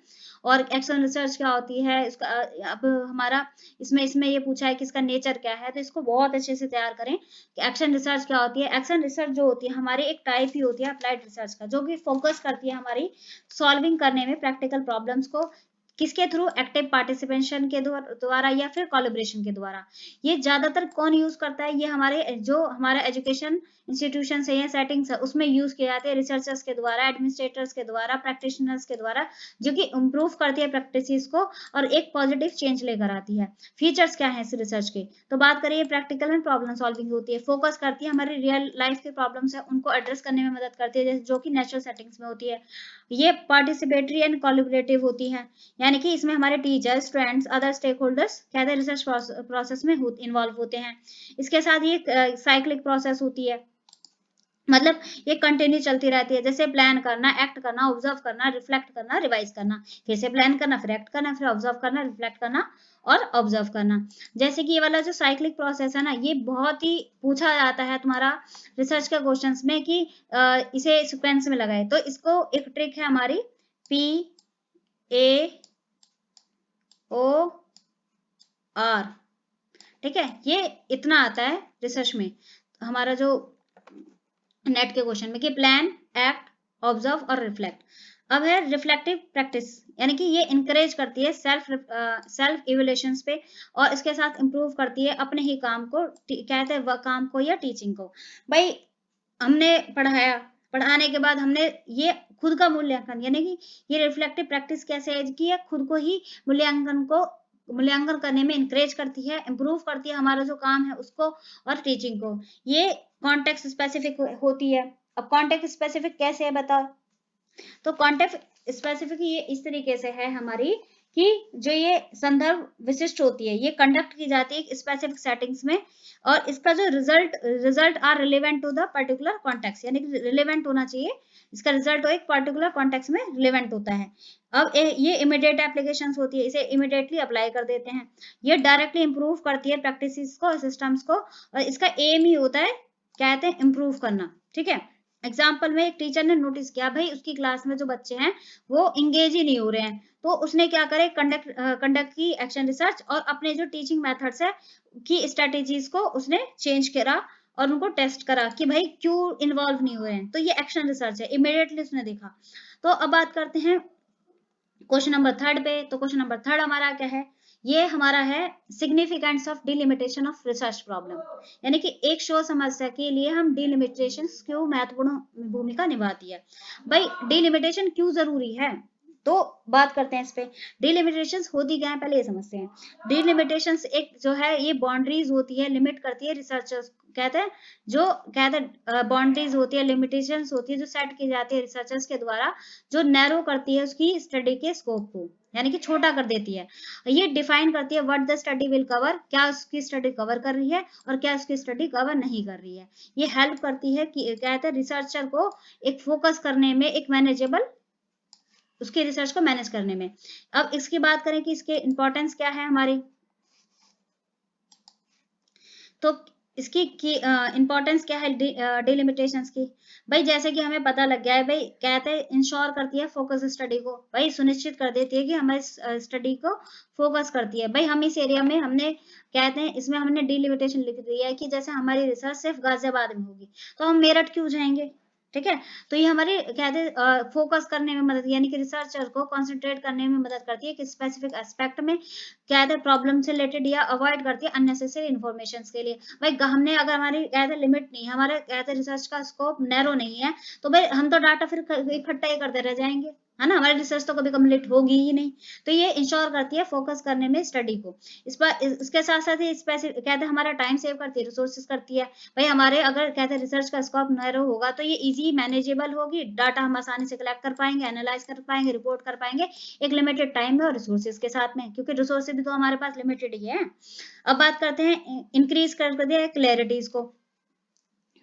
और एक्शन रिसर्च क्या होती है इसका अब हमारा इसमें ये पूछा है कि इसका नेचर क्या है, तो इसको बहुत अच्छे से तैयार करें कि एक्शन रिसर्च क्या होती है। एक्शन रिसर्च जो होती है हमारी एक टाइप ही होती है अप्लाइड रिसर्च का, जो कि फोकस करती है हमारी सॉल्विंग करने में प्रैक्टिकल प्रॉब्लम्स को, किसके थ्रू, एक्टिव पार्टिसिपेशन के द्वारा या फिर कोलैबोरेशन के द्वारा। ये ज्यादातर कौन यूज करता है, ये हमारे जो हमारा एजुकेशन इंस्टीट्यूशन है या सेटिंग्स है उसमें यूज किए जाते हैं रिसर्चर्स के द्वारा, एडमिनिस्ट्रेटर्स के द्वारा, प्रैक्टिशनर्स के द्वारा, जो कि इम्प्रूव करती है प्रैक्टिसेस को और एक पॉजिटिव चेंज लेकर आती है। फीचर्स क्या है इस रिसर्च के, तो बात करिए प्रैक्टिकल एंड प्रॉब्लम सॉल्विंग होती है, फोकस करती है हमारी रियल लाइफ के प्रॉब्लम्स है उनको एड्रेस करने में मदद करती है, जो कि नेचुरल सेटिंग्स में होती है। ये पार्टिसिपेटरी एंड कोलैबोरेटिव होती है, यानी कि इसमें हमारे teachers, students, other stakeholders कहते हैं रिसर्च प्रोसेस में इन्वॉल्व होते हैं। इसके साथ ये साइक्लिक प्रोसेस होती है, मतलब ये कंटिन्यू चलती रहती है, जैसे प्लान करना, एक्ट करना, ऑब्जर्व करना, रिफ्लेक्ट करना, रिवाइज करना, फिर से प्लान करना, फिर एक्ट करना, फिर ऑब्जर्व करना, रिफ्लेक्ट करना और ऑब्जर्व करना। जैसे कि ये वाला जो साइक्लिक प्रोसेस है ना, ये बहुत ही पूछा जाता है तुम्हारा रिसर्च के क्वेश्चंस में कि इसे सिक्वेंस में लगाए, तो इसको एक ट्रिक है हमारी PAOR। ठीक है, ये इतना आता है रिसर्च में हमारा जो नेट के क्वेश्चन में कि प्लान, एक्ट, ऑब्जर्व और रिफ्लेक्ट। अब है रिफ्लेक्टिव प्रैक्टिस, यानी कि ये इंकरेज करती है सेल्फ इवैल्यूएशंस पे और इसके साथ इंप्रूव करती है अपने ही काम को, कहते हैं काम को या टीचिंग को। भाई हमने पढ़ाया, पढ़ाने के बाद हमने ये खुद का मूल्यांकन, यानी कि ये रिफ्लेक्टिव प्रैक्टिस कैसे है कि खुद को ही मूल्यांकन करने में इंकरेज करती है, इंप्रूव करती है हमारा जो काम है उसको और टीचिंग को। ये कॉन्टेक्स्ट स्पेसिफिक होती है। अब कॉन्टेक्स्ट स्पेसिफिक कैसे है बताओ, तो कॉन्टेक्स्ट स्पेसिफिक ये इस तरीके से है हमारी कि जो ये संदर्भ विशिष्ट होती है, ये कंडक्ट की जाती है स्पेसिफिक सेटिंग्स में और इसका जो result are relevant to the particular context, यानी कि रिलेवेंट होना चाहिए, इसका रिजल्ट एक पर्टिकुलर कॉन्टेक्स्ट में रिलेवेंट होता है। अब ये इमीडिएट एप्लीकेशंस होती है, इसे इमीडिएटली अप्लाई कर देते हैं। ये डायरेक्टली इंप्रूव करती है प्रैक्टिसेस को, सिस्टम्स को, और इसका एम ही होता है कहते हैं इंप्रूव करना। ठीक है, एग्जाम्पल में एक टीचर ने नोटिस किया भाई उसकी क्लास में जो बच्चे हैं वो इंगेज ही नहीं हो रहे हैं, तो उसने क्या करे, कंडक्ट की एक्शन रिसर्च और अपने जो टीचिंग मेथड्स है की स्ट्रेटेजीज को उसने चेंज करा और उनको टेस्ट करा कि भाई क्यों इन्वॉल्व नहीं हुए हैं, तो ये एक्शन रिसर्च है, इमीडिएटली उसने देखा। तो अब बात करते हैं क्वेश्चन नंबर 3 पे, तो क्वेश्चन नंबर 3 हमारा क्या है, ये हमारा है significance of delimitation of research problem, यानी कि एक शोध समस्या के लिए हम डिलिमिटेशन क्यों महत्वपूर्ण भूमिका निभाती है। भाई डिलिमिटेशन क्यों जरूरी है, तो बात करते हैं इस पे। डिलिमिटेशंस होती क्या है पहले ये समझते हैं। डिलिमिटेशंस एक जो है ये बाउंड्रीज होती है, लिमिट करती है रिसर्चर्स, कहते हैं जो कहते हैं बाउंड्रीज होती है, लिमिटेशंस होती है जो सेट की जाती है रिसर्चर्स के द्वारा, जो नैरो करती है उसकी स्टडी के स्कोप को, यानी कि छोटा कर देती है। ये डिफाइन करती है what the study will cover, क्या उसकी स्टडी कवर कर रही है और क्या उसकी स्टडी कवर नहीं कर रही है। ये हेल्प करती है कि कहते हैं रिसर्चर को एक फोकस करने में, एक मैनेजेबल उसके रिसर्च को मैनेज करने में। अब इसकी बात करें कि इसके इंपॉर्टेंस क्या है हमारी, तो इसकी इंपॉर्टेंस क्या है डिलिमिटेशंस की। भाई जैसे कि हमें पता लग गया है, भाई कहते हैं इंश्योर करती है फोकस स्टडी को, भाई सुनिश्चित कर देती है कि हमारी स्टडी को फोकस करती है। भाई हम इस एरिया में हमने कहते हैं इसमें हमने डिलिमिटेशन लिख दिया है कि जैसे हमारी रिसर्च सिर्फ गाजियाबाद में होगी तो हम मेरठ क्यों जाएंगे। ठीक है, तो ये हमारी कहते हैं फोकस करने में मदद, यानी कि रिसर्चर को कंसंट्रेट करने में मदद करती है कि स्पेसिफिक एस्पेक्ट में कहते हैं प्रॉब्लम से रिलेटेड, या अवॉइड करती है अननेसेसरी इन्फॉर्मेशन के लिए। भाई हमने अगर हमारी कहते हैं लिमिट नहीं है, हमारे कहते हैं रिसर्च का स्कोप नैरो नहीं है, तो भाई हम तो डाटा फिर इकट्ठा ही करते रह जाएंगे, है ना, हमारी रिसर्च तो कभी कंप्लीट होगी ही नहीं। तो ये इंश्योर करती है फोकस करने में स्टडी को। इस पर इसके साथ साथ ही कहते हैं हमारा टाइम सेव करती है, रिसोर्सेज करती है। भाई हमारे अगर कहते हैं रिसर्च का स्कोप नैरो होगा तो ये इजी मैनेजेबल होगी, डाटा हम आसानी से कलेक्ट कर पाएंगे, एनालाइज कर पाएंगे, रिपोर्ट कर पाएंगे एक लिमिटेड टाइम में और रिसोर्सेज के साथ में, क्योंकि रिसोर्सेज भी तो हमारे पास लिमिटेड ही है। अब बात करते हैं इंक्रीज कर दिया क्लैरिटीज को,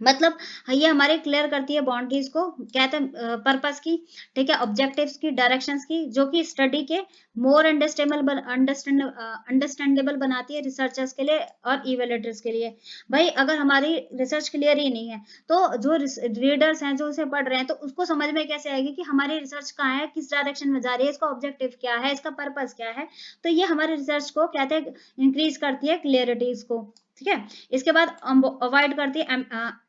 मतलब ये हमारे क्लियर करती है बाउंड्रीज को, कहते हैं पर्पस की, ठीक है, ऑब्जेक्टिव्स की, डायरेक्शंस की, जो कि स्टडी के मोर अंडरस्टैंडेबल बनाती है रिसर्चर्स के लिए और इवेल्युएटर्स के लिए। भाई अगर हमारी रिसर्च क्लियर ही नहीं है तो जो रीडर्स हैं जो उसे पढ़ रहे हैं तो उसको समझ में कैसे आएगी कि हमारी रिसर्च कहाँ है, किस डायरेक्शन में जा रही है, इसका ऑब्जेक्टिव क्या है, इसका पर्पस क्या है। तो ये हमारी रिसर्च को कहते हैं इंक्रीज करती है क्लियरिटीज को, ठीक है। इसके बाद अवॉइड करती है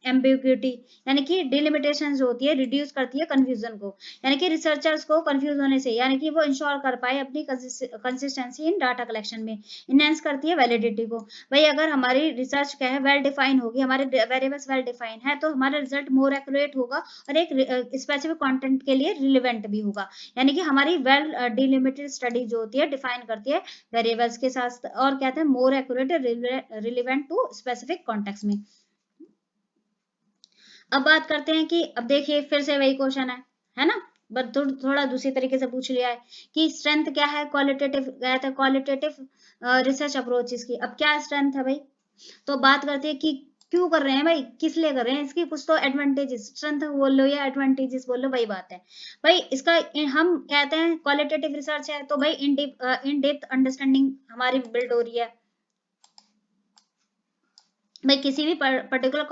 एम्बिग्यूटी, यानी कि डिलिमिटेशन जो होती है रिड्यूस करती है कंफ्यूजन को, यानी कि रिसर्चर्स को कंफ्यूज होने से, यानी कि वो इंश्योर कर पाए अपनी कंसिस्टेंसी इन डाटा कलेक्शन में, इनहेंस करती है वैलिडिटी को। भाई अगर हमारी रिसर्च क्या है वेल डिफाइन होगी, हमारे वेरिएबल्स वेल डिफाइन है तो हमारा रिजल्ट मोर एक्यूरेट होगा और एक स्पेसिफिक कंटेंट के लिए रिलेवेंट भी होगा, यानी कि हमारी वेल डिलिमिटेड स्टडी जो होती है डिफाइन करती है वेरिएबल्स के साथ और कहते हैं more accurate relevant to specific context में। अब बात करते हैं कि अब देखिए फिर से वही क्वेश्चन है ना, बट थोड़ा दूसरी तरीके से पूछ लिया है कि स्ट्रेंथ क्या है क्वालिटेटिव, कहते हैं क्वालिटेटिव रिसर्च अप्रोचेस की। अब क्या स्ट्रेंथ है भाई, तो बात करते हैं कि क्यों कर रहे हैं भाई, किस लिए कर रहे हैं, इसकी कुछ तो एडवांटेजेस, स्ट्रेंथ बोल लो या एडवांटेजेस बोल लो, वही बात है। भाई इसका हम कहते हैं क्वालिटेटिव रिसर्च है तो भाई इन डेप्थ अंडरस्टैंडिंग हमारी बिल्ड हो रही है। भाई किसी भी पर्टिकुलर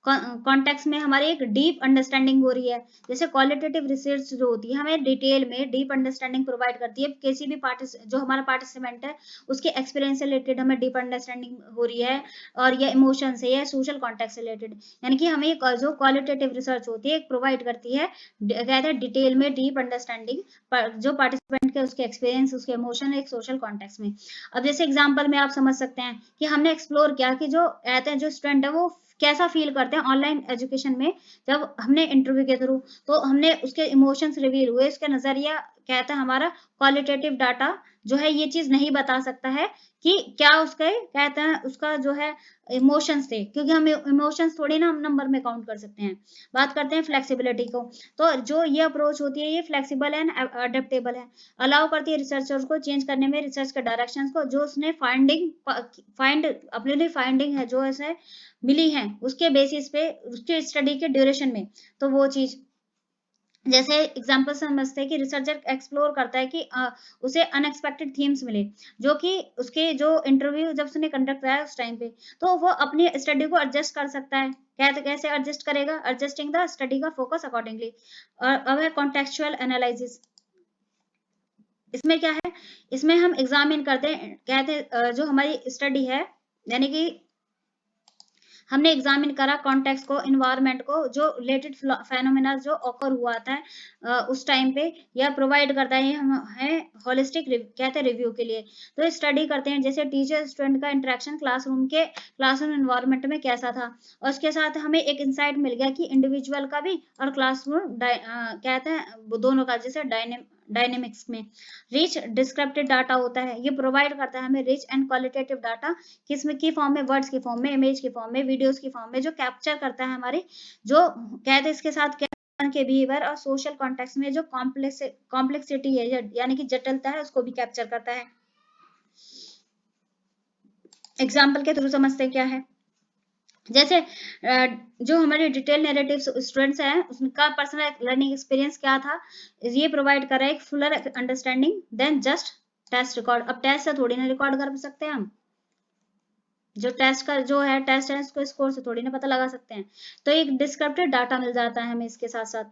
कॉन्टेक्स्ट में हमारी एक डीप अंडरस्टैंडिंग हो रही है। जैसे क्वालिटेटिव रिसर्च जो होती है हमें डिटेल में डीप अंडरस्टैंडिंग प्रोवाइड करती है, किसी भी जो हमारा पार्टिसिपेंट है उसके एक्सपीरियंस से रिलेटेड हमें डीप अंडरस्टैंडिंग हो रही है, और ये इमोशन से या सोशल कॉन्टेक्स्ट से रिलेटेड, यानी कि हमें जो क्वालिटेटिव रिसर्च होती है प्रोवाइड करती है कहते हैं डिटेल में डीप अंडरस्टैंडिंग जो पार्टिसिपेंट के उसके एक्सपीरियंस उसके इमोशन एक सोशल कॉन्टेक्स्ट में। अब जैसे एग्जाम्पल में आप समझ सकते हैं कि हमने एक्सप्लोर किया कि जो कहते हैं जो स्टूडेंट है वो कैसा फील करते हैं ऑनलाइन एजुकेशन में, जब हमने इंटरव्यू के थ्रू तो हमने उसके इमोशंस रिवील हुए, उसका नजरिया कहता है हमारा क्वालिटेटिव डाटा जो है ये चीज नहीं बता सकता है कि क्या उसके कहते हैं उसका जो है इमोशंस थे, क्योंकि हम इमोशंस थोड़ी ना हम नंबर में काउंट कर सकते हैं। बात करते हैं फ्लेक्सिबिलिटी को, तो जो ये अप्रोच होती है ये फ्लेक्सिबल एंड अडेप्टेबल है, अलाउ करती है रिसर्चर्स को चेंज करने में रिसर्च के डायरेक्शंस को, जो उसने अपनी फाइंडिंग है जो ऐसे मिली है उसके बेसिस पे उसके स्टडी के ड्यूरेशन में, तो वो चीज जैसे एग्जाम्पल समझते हैं कि रिसर्चर एक्सप्लोर करता है कि उसे अनएक्सपेक्टेड थीम्स मिले, जो कि उसके जो इंटरव्यू जब उसने कंडक्ट कराया उस टाइम पे, तो वो अपनी स्टडी को एडजस्ट कर सकता है। कैसे एडजस्ट करेगा, एडजस्टिंग द स्टडी का फोकस अकॉर्डिंगली। और अब है कॉन्टेक्चुअल एनालिसिस, इसमें क्या है, इसमें हम एग्जामिन करते हैं कहते हैं जो हमारी स्टडी है, यानी कि हमने एग्जामिन करा कॉन्टेक्स्ट को, इन्वायरमेंट को, जो रिलेटेड फेनोमेना जो ऑकर हुआ था उस टाइम पे, या प्रोवाइड करता है हम है होलिस्टिक कहते हैं रिव्यू के लिए। तो स्टडी करते हैं जैसे टीचर स्टूडेंट का इंटरेक्शन क्लासरूम इन्वायरमेंट में कैसा था, और उसके साथ हमें एक इंसाइट मिल गया कि इंडिविजुअल का भी और क्लासरूम कहते हैं दोनों का जैसे डायनेमिक्स में रिच डिस्क्रिप्टिव डाटा होता है, ये प्रोवाइड करता है हमें रिच एंड क्वालिटेटिव डाटा, किसमें की फॉर्म में, वर्ड्स की फॉर्म में, इमेज की फॉर्म में, वीडियोस की फॉर्म में, जो कैप्चर करता है हमारी जो कहते हैं इसके साथ क्या के बिहेवियर और सोशल कॉन्टेक्स्ट में जो कॉम्प्लेक्सिटी है यानी कि जटिलता है उसको भी कैप्चर करता है। एग्जाम्पल के थ्रू समझते क्या है, जैसे जो हमारे डिटेल नैरेटिव स्टूडेंट्स हैं उनका पर्सनल लर्निंग एक्सपीरियंस क्या था, ये प्रोवाइड कर रहा है एक fuller understanding than just test record. अब टेस्ट से थोड़ी ना रिकॉर्ड कर सकते हैं हम, जो टेस्ट का जो है टेस्ट है उसको स्कोर से थोड़ी ना पता लगा सकते हैं, तो एक डिस्क्रिप्टिव डाटा मिल जाता है हमें इसके साथ साथ।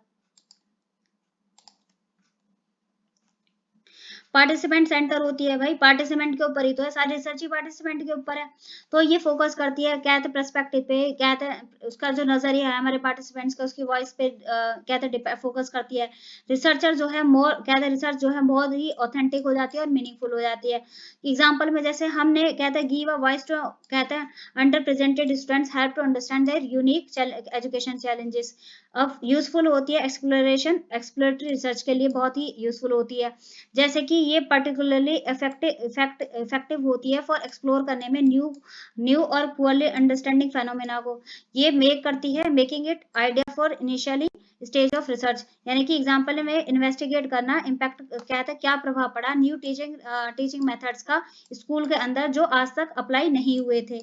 पार्टिसिपेंट सेंटर होती है भाई, पार्टिसिपेंट के ऊपर ही तो है, सारी रिसर्च ही पार्टिसिपेंट के ऊपर है। तो ये फोकस करती है क्या कहते पर्सपेक्टिव पे, क्या कहते उसका जो नजरिया है हमारे पार्टिसिपेंट्स का, उसकी वॉइस पे कहते फोकस करती है। रिसर्चर जो है मोर कहते रिसर्च जो है बहुत ही ऑथेंटिक हो जाती है और मीनिंगफुल हो जाती है। एग्जाम्पल में जैसे हमने कहते हैं गिव अ वॉइस टू कहते हैं under presented students help to understand their unique education challenges. अब यूजफुल होती है एक्सप्लोरेटरी रिसर्च के लिए बहुत ही यूजफुल होती है। जैसे कि ये पर्टिकुलरली इफेक्टिव होती है फॉर एक्सप्लोर करने में न्यू और पुअरली अंडरस्टैंडिंग फेनोमेना को। ये मेक करती है making it idea for initially stage of research, यानी कि एग्जांपल में इन्वेस्टिगेट करना इम्पैक्ट क्या था, क्या प्रभाव पड़ा न्यू टीचिंग मेथड्स का स्कूल के अंदर जो आज तक अप्लाई नहीं हुए थे।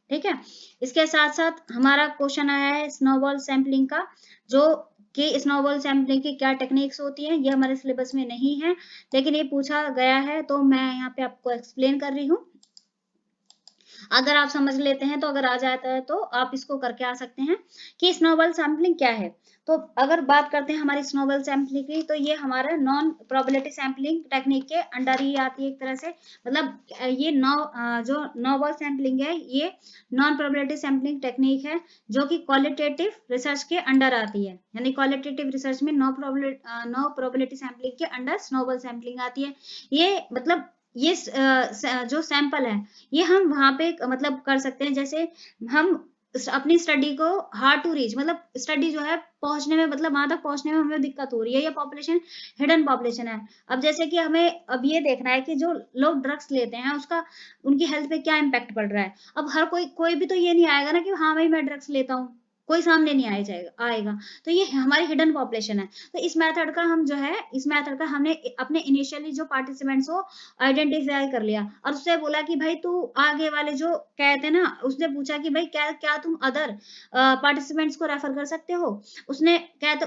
ठीक है, इसके साथ साथ हमारा क्वेश्चन आया है स्नोबॉल सैम्पलिंग का, जो कि स्नोबॉल सैम्पलिंग की क्या टेक्निक्स होती हैं, ये हमारे सिलेबस में नहीं है लेकिन ये पूछा गया है तो मैं यहाँ पे आपको एक्सप्लेन कर रही हूँ। अगर आप समझ लेते हैं तो अगर आ जाता है तो आप इसको करके आ सकते हैं कि स्नोबॉल सैम्पलिंग क्या है। तो अगर बात करते हैं हमारी स्नोबॉल सैम्पलिंग की, तो ये हमारा नॉन प्रोबेबिलिटी सैम्पलिंग टेक्निक के अंडर ही आती है एक तरह से। मतलब ये जो स्नोबॉल सैम्पलिंग है ये नॉन प्रोबेबिलिटी सैम्पलिंग टेक्निक है जो कि क्वालिटेटिव रिसर्च के अंडर आती है, यानी क्वालिटेटिव रिसर्च में नो प्रोबेबिलिटी सैम्पलिंग के अंडर स्नोबॉल सैम्पलिंग आती है। ये मतलब ये जो सैंपल है ये हम वहां पे मतलब कर सकते हैं, जैसे हम अपनी स्टडी को हार्ड टू रीच, मतलब स्टडी जो है पहुंचने में, मतलब वहां तक पहुंचने में हमें दिक्कत हो रही है, या पॉपुलेशन हिडन पॉपुलेशन है। अब जैसे कि हमें अब ये देखना है कि जो लोग ड्रग्स लेते हैं उसका उनकी हेल्थ पे क्या इम्पैक्ट पड़ रहा है। अब हर कोई भी तो ये नहीं आएगा ना कि हाँ भाई मैं ड्रग्स लेता हूँ, कोई सामने नहीं आएगा। तो ये हमारी हिडन पॉपुलेशन है। तो इस मेथड का हम जो है इस मेथड का हमने अपने इनिशियली जो पार्टिसिपेंट्स हो आइडेंटिफाई कर लिया और उससे बोला कि भाई तू आगे वाले जो कहते हैं ना, उसने पूछा कि भाई क्या क्या तुम अदर पार्टिसिपेंट्स को रेफर कर सकते हो। उसने कहते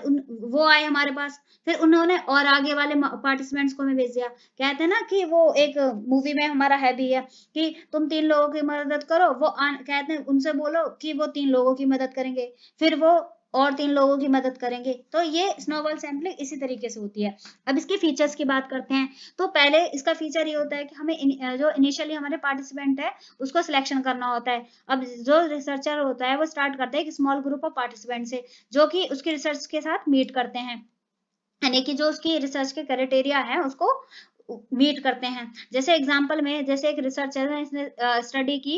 वो आए हमारे पास, फिर उन्होंने और आगे वाले पार्टिसिपेंट्स को मैं भेज दिया। कहते हैं ना कि वो एक मूवी में हमारा है भी है कि तुम 3 लोगों की मदद करो, वो कहते हैं उनसे बोलो कि वो 3 लोगों की मदद करेंगे, फिर वो और 3 लोगों की मदद करेंगे। तो ये स्नोबॉल सैंपलिंग इसी तरीके से होती है। अब इसके फीचर्स की बात करते हैं। तो पहले इसका फीचर ये होता है कि हमें जो इनिशियली हमारे पार्टिसिपेंट है उसको सिलेक्शन करना होता है। अब जो रिसर्चर होता है वो स्टार्ट करता है एक स्मॉल ग्रुप ऑफ पार्टिसिपेंट से, जो कि उसकी रिसर्च के साथ मीट करते हैं, यानी कि जो उसकी रिसर्च के क्राइटेरिया है उसको मीट करते हैं। जैसे एग्जांपल में जैसे एक रिसर्चर है, इसने स्टडी की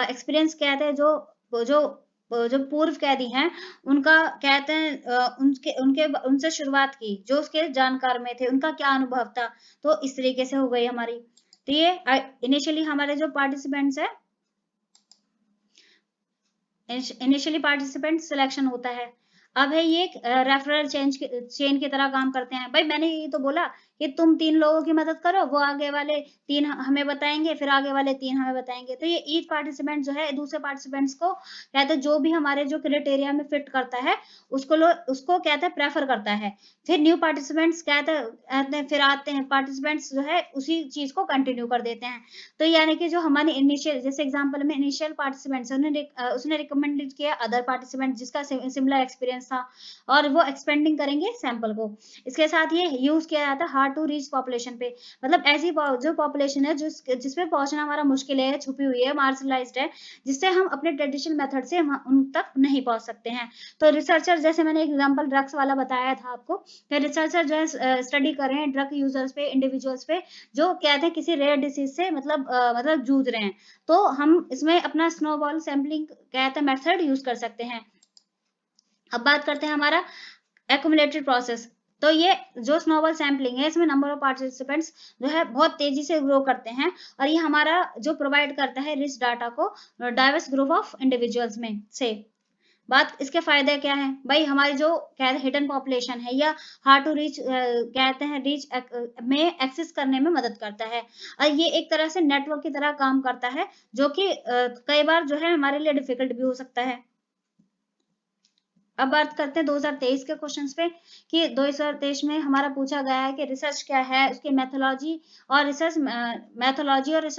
एक्सपीरियंस कहते हैं जो जो पूर्व कैदी हैं उनका कहते हैं उनके उनके उनसे शुरुआत की, जो उसके जानकार में थे उनका क्या अनुभव था। तो इस तरीके से हो गई हमारी। तो ये इनिशियली हमारे जो पार्टिसिपेंट्स है, इनिशियली पार्टिसिपेंट सिलेक्शन होता है। अब है ये रेफरल चेन की तरह काम करते हैं। भाई मैंने ये तो बोला कि तुम 3 लोगों की मदद करो, वो आगे वाले 3 हमें बताएंगे, फिर आगे वाले 3 हमें बताएंगे। तो ये ईच पार्टिसिपेंट जो है दूसरे पार्टिसिपेंट्स को कहते हैं जो भी हमारे जो क्राइटेरिया में फिट करता है उसको कहते हैं प्रेफर करता है। फिर न्यू पार्टिसिपेंट्स कहते हैं फिर आते हैं पार्टिसिपेंट्स जो है उसी चीज को कंटिन्यू कर देते हैं। तो यानी कि जो हमारी इनिशियल जैसे एग्जांपल में इनिशियल पार्टिसिपेंट्स उसने रिकमेंडेड किया अदर पार्टिसिपेंट जिसका सिमिलर एक्सपीरियंस था, और वो एक्सपेंडिंग करेंगे सैंपल को। इसके साथ ये यूज किया जाता है हार्ड टू रीच पॉपुलेशन पे, मतलब ऐसी जो पॉपुलेशन है जिसपे पहुंचना हमारा मुश्किल है, छुपी हुई है, मार्जिनलाइज्ड है, जिससे हम अपने ट्रेडिशनल मेथड से उन तक नहीं पहुंच सकते हैं। तो रिसर्चर जैसे मैंने एग्जांपल ड्रग्स वाला बताया था आपको, कि रिसर्चर जो है स्टडी कर रहे हैं ड्रग यूजर्स पे, इंडिविजुअल्स पे जो कहते हैं किसी रेयर डिसीज से मतलब जूझ रहे हैं। तो हम इसमें अपना स्नोबॉल सैम्पलिंग कहते हैं मेथड यूज कर सकते हैं। अब बात करते हैं हमारा एक्यूमुलेटेड प्रोसेस। तो ये जो स्नोबॉल सैम्पलिंग है इसमें नंबर ऑफ पार्टिसिपेंट्स जो है बहुत तेजी से ग्रो करते हैं, और ये हमारा जो प्रोवाइड करता है रिच डाटा को डाइवर्स ग्रुप ऑफ इंडिविजुअल्स में से। बात इसके फायदे क्या है भाई, हमारी जो कहते हैं हिडन पॉपुलेशन है या हार्ड टू रीच कहते हैं रीच में एक्सेस करने में मदद करता है, और ये एक तरह से नेटवर्क की तरह काम करता है, जो कि कई बार जो है हमारे लिए डिफिकल्ट भी हो सकता है। अब बात करते हैं 2023 के क्वेश्चंस पे कि 2023 में हमारा पूछा गया है कि रिसर्च क्या है, उसकी मेथोलॉजी और रिसर्च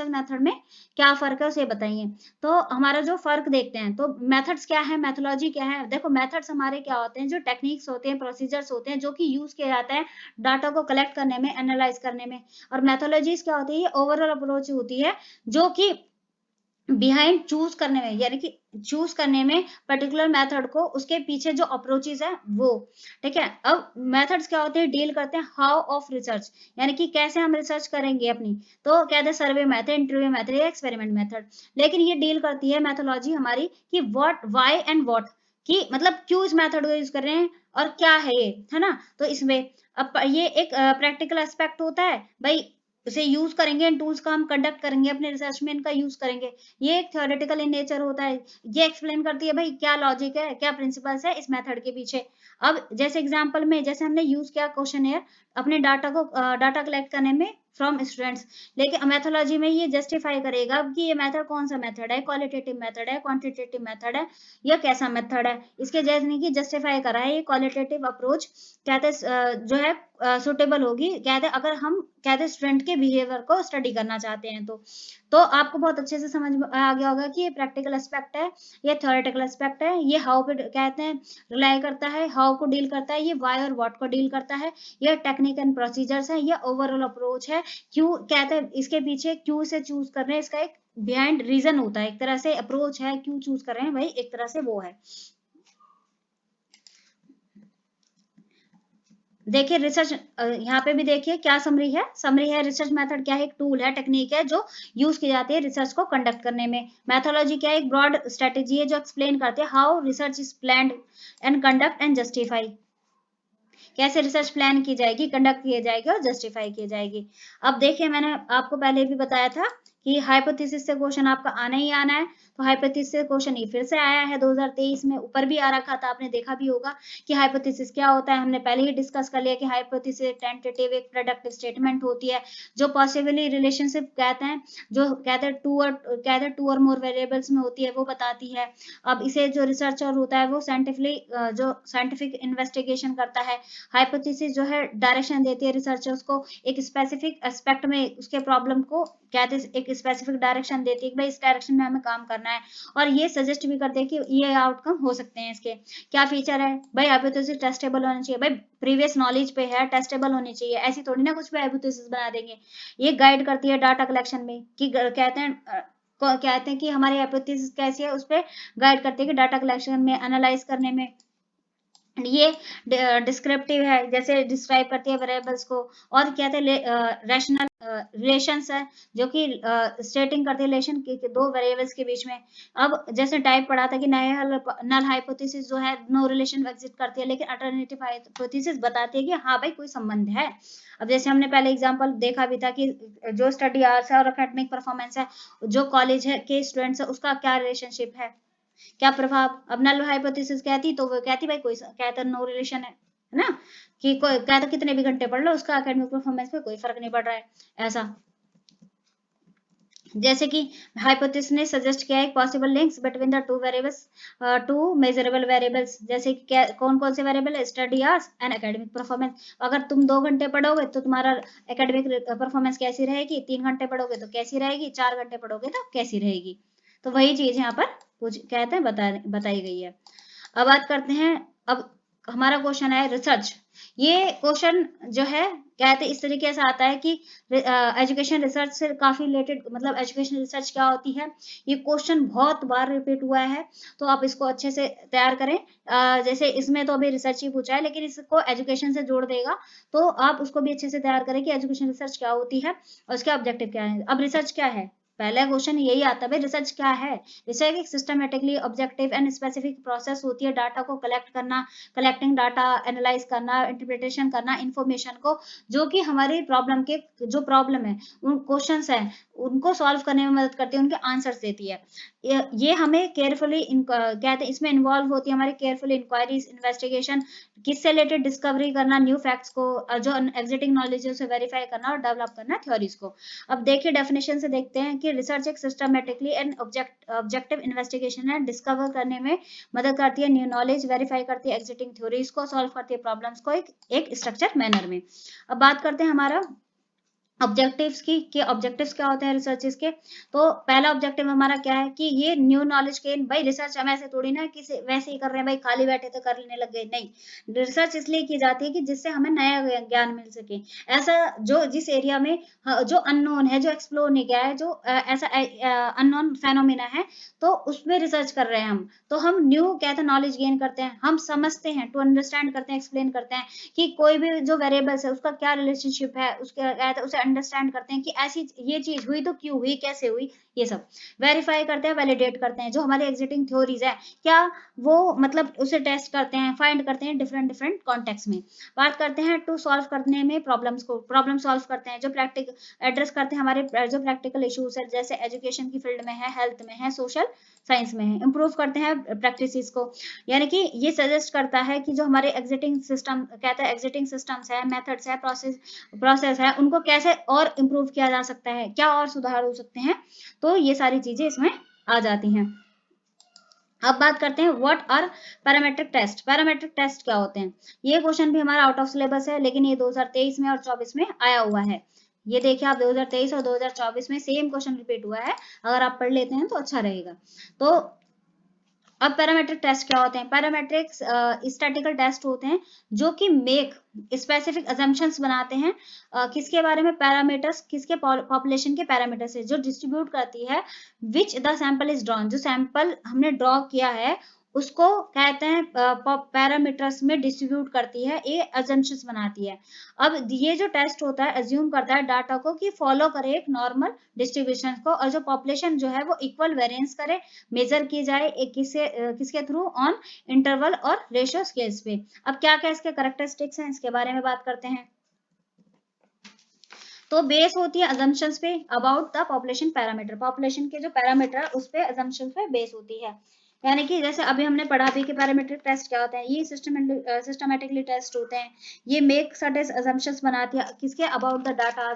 मेथड में क्या फ़र्क है, उसे बताइए। तो हमारा जो फ़र्क देखते हैं, तो मेथड्स क्या है, मेथोलॉजी क्या है? देखो मेथड्स हमारे क्या होते हैं, जो टेक्निक्स होते हैं, प्रोसीजर्स होते हैं, जो कि यूज़ किया जाता है डाटा को कलेक्ट करने में, एनालाइज़ करने में। और मेथोलॉजीज़ क्या होती है, ये ओवरऑल अप्रोच होती है, जो कि बिहाइंड चूज करने में, यानी कि चूज करने में पर्टिकुलर मेथड को, उसके पीछे जो अप्रोचेज है वो, ठीक है। अब मेथड्स क्या होते हैं, डील करते हैं हाउ ऑफ रिसर्च, यानी कि कैसे हम रिसर्च करेंगे अपनी। तो कहते हैं सर्वे मेथड, इंटरव्यू मेथड या एक्सपेरिमेंट मेथड। लेकिन ये डील करती है मेथोलॉजी हमारी कि व्हाट, व्हाई एंड व्हाट, कि मतलब क्यों इस मेथड को यूज कर रहे हैं और क्या है ये, है ना। तो इसमें अब ये एक प्रैक्टिकल एस्पेक्ट होता है भाई, उसे यूज करेंगे, इन टूल्स का हम कंडक्ट करेंगे अपने रिसर्च में, इनका यूज करेंगे। ये एक थ्योरेटिकल इन नेचर होता है, ये एक्सप्लेन करती है भाई क्या लॉजिक है, क्या प्रिंसिपल्स है इस मेथड के पीछे। अब जैसे एग्जांपल में, जैसे हमने यूज किया क्वेश्चन अपने डाटा को डाटा कलेक्ट करने में फ्रॉम स्टूडेंट्स, लेकिन मेथोलॉजी में ये जस्टिफाई करेगा कि ये मेथड कौन सा मेथड है, क्वालिटेटिव मेथड है, क्वांटिटेटिव मेथड है, या कैसा मेथड है। इसके जैसे कि जस्टिफाई करा है ये क्वालिटेटिव अप्रोच, कहते जो है सुटेबल होगी, कहते अगर हम कहते स्टूडेंट के बिहेवियर को स्टडी करना चाहते हैं। तो आपको बहुत अच्छे से समझ में आ गया होगा कि ये प्रैक्टिकल एस्पेक्ट है, ये थ्योरेटिकल एस्पेक्ट है, ये हाउ पे कहते हैं रिलाई करता है, हाउ को डील करता है, ये व्हाई और व्हाट को डील करता है, ये टेक्निक एंड प्रोसीजर्स है, ये ओवरऑल अप्रोच है, क्यों कहते हैं इसके पीछे क्यों से चूज कर रहे हैं, इसका एक बिहाइंड रीजन होता है, एक तरह से अप्रोच है, क्यों चूज कर रहे हैं भाई, एक तरह से वो है। देखिए रिसर्च, यहाँ पे भी देखिए क्या समरी है, समरी है रिसर्च मेथड क्या है, एक टूल है, टेक्निक है जो यूज की जाती है रिसर्च को कंडक्ट करने में। मैथोलॉजी क्या है, एक ब्रॉड स्ट्रेटेजी है जो एक्सप्लेन करते हैं how research is planned and conduct and justify, कैसे रिसर्च प्लान की जाएगी, कंडक्ट की जाएगी और जस्टिफाई की जाएगी। अब देखिए मैंने आपको पहले भी बताया था कि हाइपोथेसिस से क्वेश्चन आपका आना ही आना है, तो हाइपोथेसिस से क्वेश्चन ये फिर से आया है 2023 में, ऊपर भी आ रखा था, आपने देखा भी होगा कि हाइपोथेसिस क्या होता है। हमने पहले ही डिस्कस कर लिया कि हाइपोथेसिस एक टेंटेटिव, एक प्रोडक्टिव स्टेटमेंट होती है जो पॉसिबली रिलेशनशिप कहते हैं, जो कहते हैं टू और मोर वेरिएबल्स में होती है, वो बताती है। अब इसे जो रिसर्चर होता है वो जो साइंटिफिक इन्वेस्टिगेशन करता है। हाइपोथेसिस जो है डायरेक्शन देती है रिसर्चर्स को एक स्पेसिफिक एस्पेक्ट में, उसके प्रॉब्लम को कहते हैं एक स्पेसिफिक डायरेक्शन देती है कि भाई इस डायरेक्शन में हमें काम करना है, और ये सजेस्ट भी करते हैं कि ये आउटकम हो सकते हैं। इसके क्या फीचर है भाई, हाइपोथेसिस टेस्टेबल होनी चाहिए, भाई प्रीवियस नॉलेज पे है, टेस्टेबल होनी चाहिए, ऐसी थोड़ी ना कुछ भी हाइपोथेसिस बना देंगे। ये गाइड करती है डाटा कलेक्शन में कि कहते हैं कि हमारी हाइपोथेसिस कैसी है, उस पर गाइड करती है कि डाटा कलेक्शन में, एनालाइज करने में। ये डिस्क्रिप्टिव है, जैसे डिस्क्राइब करती है वेरिएबल्स को, और कहते हैं रैशनल रिलेशंस है, जो कि स्टेटिंग करती है रिलेशन के दो वेरिएबल्स के बीच में। अब जैसे टाइप पढ़ा था कि नल हाइपोथेसिस जो है नो रिलेशन एग्जिस्ट करती है, लेकिन अल्टरनेटिव हाइपोथेसिस बताती है कि हाँ भाई कोई संबंध है। अब जैसे हमने पहले एग्जांपल देखा भी था कि जो स्टडी आवर्स है और एकेडमिक परफॉर्मेंस है, जो कॉलेज है के स्टूडेंट्स है, उसका क्या रिलेशनशिप है, क्या प्रभाव। अब नल हाइपोथेसिस कहती तो वो कहती भाई कोई कहता नो रिलेशन है ना, कि कोई कहता कितने भी घंटे पढ़ लो उसका एकेडमिक परफॉर्मेंस पे कोई फर्क नहीं पड़ रहा है, ऐसा। जैसे कि हाइपोथेसिस ने सजेस्ट किया है possible links between the two variables, two measurable variables, जैसे कि कौन कौन से वेरिएबल है, study hours and academic performance. अगर तुम 2 घंटे पढ़ोगे तो तुम्हारा एकेडमिक परफॉर्मेंस कैसी रहेगी, 3 घंटे पढ़ोगे तो कैसी रहेगी, 4 घंटे पढ़ोगे तो कैसी रहेगी। तो वही चीज यहाँ पर कुछ कहते हैं बताई गई है। अब बात करते हैं, अब हमारा क्वेश्चन है रिसर्च। ये क्वेश्चन जो है कहते इस तरीके से आता है कि एजुकेशन रिसर्च से काफी रिलेटेड, मतलब एजुकेशन रिसर्च क्या होती है, ये क्वेश्चन बहुत बार रिपीट हुआ है, तो आप इसको अच्छे से तैयार करें। जैसे इसमें तो अभी रिसर्च ही पूछा है, लेकिन इसको एजुकेशन से जोड़ देगा, तो आप उसको भी अच्छे से तैयार करें कि एजुकेशन रिसर्च क्या होती है और उसके ऑब्जेक्टिव क्या है। अब रिसर्च क्या है, पहला क्वेश्चन यही आता है भाई, रिसर्च क्या है। रिसर्च एक systematically objective and specific process होती है, डाटा को कलेक्ट करना, कलेक्टिंग डाटा, एनालाइज करना, इंटरप्रिटेशन करना इंफॉर्मेशन को, जो कि हमारी प्रॉब्लम के जो प्रॉब्लम है, उन क्वेश्चंस हैं उनको सॉल्व करने में मदद करती है, उनके आंसर्स देती है। ये हमें केयरफुली कहते हैं इसमें इन्वॉल्व होती है हमारी केयरफुली इंक्वायरीज, इन्वेस्टिगेशन, किससे रिलेटेड डिस्कवरी करना, न्यू फैक्ट्स को, जो एग्जिस्टिंग नॉलेज है उसे वेरीफाई करना और डेवलप करना थ्योरीज को। अब देखिए डेफिनेशन से देखते हैं कि रिसर्च एक सिस्टमेटिकली एंड ऑब्जेक्टिव इन्वेस्टिगेशन है, डिस्कवर करने में मदद करती है न्यू नॉलेज, वेरीफाई करती है एग्जिस्टिंग थ्योरीज को, सॉल्व करती है प्रॉब्लम्स को एक स्ट्रक्चर मैनर में। अब बात करते हैं हमारा ऑब्जेक्टिव्स की, कि ऑब्जेक्टिव्स क्या होते हैं रिसर्चेस के। तो पहला ऑब्जेक्टिव हमारा क्या है कि ये न्यू नॉलेज गेन, भाई रिसर्च हम ऐसे थोड़ी ना कि वैसे ही कर रहे हैं, भाई खाली बैठे तो कर लेने लग गए, नहीं, रिसर्च इसलिए की जाती है कि जिससे हमें नया ज्ञान मिल सके, ऐसा जो जिस एरिया में जो अननोन है, जो एक्सप्लोर नहीं किया है, जो ऐसा अननोन फेनोमेना है, तो उसमें रिसर्च कर रहे हैं हम, तो हम न्यू कहते हैं नॉलेज गेन करते हैं, हम समझते हैं, टू अंडरस्टैंड करते हैं, एक्सप्लेन करते हैं कि कोई भी जो वेरिएबल्स है उसका क्या रिलेशनशिप है, उसके उसे अंडरस्टैंड करते हैं कि ऐसी ये चीज हुई तो क्यों हुई, कैसे हुई, ये सब वेरीफाई करते हैं, वैलिडेट करते हैं, जो हमारी एग्जिस्टिंग थ्योरीज है क्या वो मतलब उसे टेस्ट करते हैं, फाइंड करते हैं डिफरेंट डिफरेंट कॉन्टेक्स्ट में। बात करते हैं टू सॉल्व करने में प्रॉब्लम्स को, प्रॉब्लम सॉल्व करते हैं, जो प्रैक्टिक एड्रेस करते हैं हमारे जो प्रैक्टिकल इश्यूज है, जैसे एजुकेशन की फील्ड में है, हेल्थ में है, सोशल साइंस में है, इंप्रूव करते हैं प्रैक्टिसेस को, यानी कि ये सजेस्ट करता है कि जो हमारे एग्जिस्टिंग सिस्टम कहते हैं, एग्जिस्टिंग सिस्टम्स है, मेथड्स है, प्रोसेस है, उनको कैसे और इम्प्रूव किया जा सकता है, क्या और सुधार हो सकते हैं, तो ये सारी चीजें इसमें आ जाती हैं। अब बात करते हैं what are parametric test. Parametric test क्या होते हैं, ये क्वेश्चन भी हमारा आउट ऑफ सिलेबस है, लेकिन ये 2023 में और 24 में आया हुआ है। ये देखिए आप 2023 और 2024 में सेम क्वेश्चन रिपीट हुआ है, अगर आप पढ़ लेते हैं तो अच्छा रहेगा। तो अब पैरामेट्रिक टेस्ट क्या होते हैं, पैरामेट्रिक स्टैटिकल टेस्ट होते हैं जो कि मेक स्पेसिफिक अजम्पशंस बनाते हैं, किसके बारे में, पैरामीटर्स, किसके पॉपुलेशन के पैरामीटर्स है, जो डिस्ट्रीब्यूट करती है which the sample is drawn, जो सैंपल हमने ड्रॉ किया है उसको कहते हैं पैरामीटर्स में डिस्ट्रीब्यूट करती है, ये अजम्पशंस बनाती है। अब ये जो टेस्ट होता है अज्यूम करता है डाटा को कि फॉलो करे एक नॉर्मल डिस्ट्रीब्यूशन को, और जो पॉपुलेशन जो है वो इक्वल वेरिएंस करे, मेजर की जाए एक किसके थ्रू, ऑन इंटरवल और रेशियो स्केल्स पे। अब क्या क्या इसके कैरेक्टरिस्टिक्स हैं, इसके बारे में बात करते हैं। तो बेस होती है अजम्पशंस पे about the population parameter, population के जो पैरामीटर है उस पे अजम्पशंस पे बेस होती है, यानी कि जैसे अभी हमने पढ़ा भी कि पैरामीट्रिक टेस्ट क्या होता है, ये सिस्टमेटिकली टेस्ट होते हैं, ये मेक सर्टेन अजम्पशंस बनाती है किसके, अबाउट द डाटा।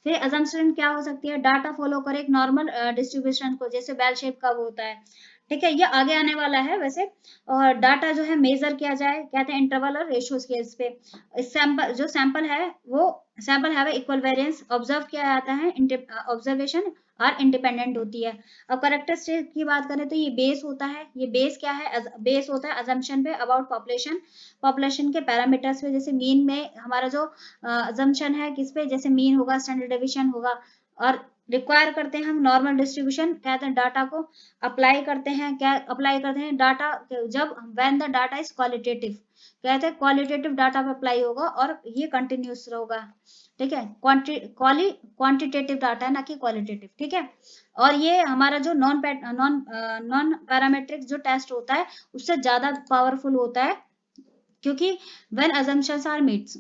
फिर अजम्पशन क्या हो सकती है, डाटा फॉलो करे एक नॉर्मल डिस्ट्रीब्यूशन को, जैसे बेल शेप का वो होता है, ठीक है, ये आगे आने वाला है वैसे। और डाटा जो है मेजर किया जाए, कहते हैं इंटरवल और रेशियो स्केल्स पे, सैंपल जो सैंपल है वो सैंपल है इक्वल वेरिएंस ऑब्जर्व किया जाता है, ऑब्जर्वेशन और इंडिपेंडेंट होती है। अब कैरेक्टरिस्टिक की बात करें तो ये बेस होता है, ये बेस क्या है, बेस होता है अजम्पशन पे अबाउट पॉपुलेशन, पॉपुलेशन के पैरामीटर्स पे, जैसे मीन में हमारा जो अजम्पशन है किस पे, जैसे मीन होगा, स्टैंडर्ड डेविएशन होगा, और रिक्वायर करते हैं हम नॉर्मल डिस्ट्रीब्यूशन, कहते हैं डाटा को अप्लाई करते हैं, क्या अप्लाई करते हैं डाटा, जब when the data is qualitative, कहते हैं क्वालिटेटिव डाटा पे अप्लाई होगा और ये कंटिन्यूस होगा, ठीक है, क्वांटिटेटिव डाटा है ना कि क्वालिटेटिव, ठीक है। और ये हमारा जो नॉन पैरामेट्रिक जो टेस्ट होता है उससे ज्यादा पावरफुल होता है, क्योंकि व्हेन अजम्पशंस आर मीट्स,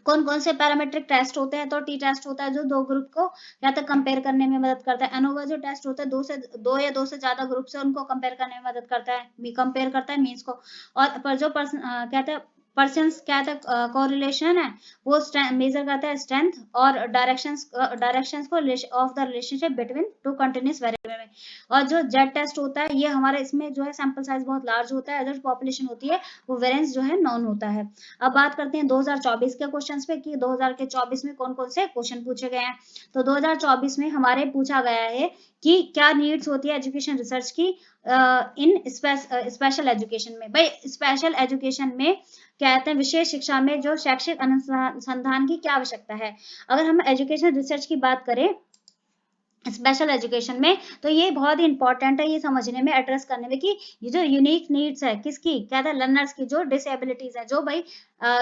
कौन कौन से पैरामेट्रिक टेस्ट होते हैं, तो टी टेस्ट होता है जो दो ग्रुप को या तो कंपेयर करने में मदद करता है, एनोवा जो टेस्ट होता है दो या दो से ज्यादा ग्रुप से उनको कंपेयर करने में मदद करता है, कंपेयर करता है मीन्स को। और पर जो कहते हैं पर्सन्स कहते हैं कोरिलेशन है, वो मेजर करता है स्ट्रेंथ और डायरेक्शंस को of the relationship between two continuous variable में। और जो जेड टेस्ट होता है ये हमारे इसमें जो है सैंपल साइज बहुत लार्ज होता है, अदर पॉपुलेशन होती है वो वेरिएंस जो है नॉन होता है। अब बात करते हैं 2024 के क्वेश्चंस पे कि 2024 में कौन कौन से क्वेश्चन पूछे गए हैं। तो 2024 में हमारे पूछा गया है कि क्या नीड्स होती है एजुकेशन रिसर्च की इन स्पेशल एजुकेशन में। भाई स्पेशल एजुकेशन में कहते हैं विशेष शिक्षा में जो शैक्षिक अनुसंधान की क्या आवश्यकता है। अगर हम एजुकेशन रिसर्च की बात करें स्पेशल एजुकेशन में, तो ये बहुत ही इंपॉर्टेंट है ये समझने में, एड्रेस करने में, कि ये जो यूनिक नीड्स है किसकी, कहते हैं लर्नर्स की, जो डिसेबिलिटीज है, जो भाई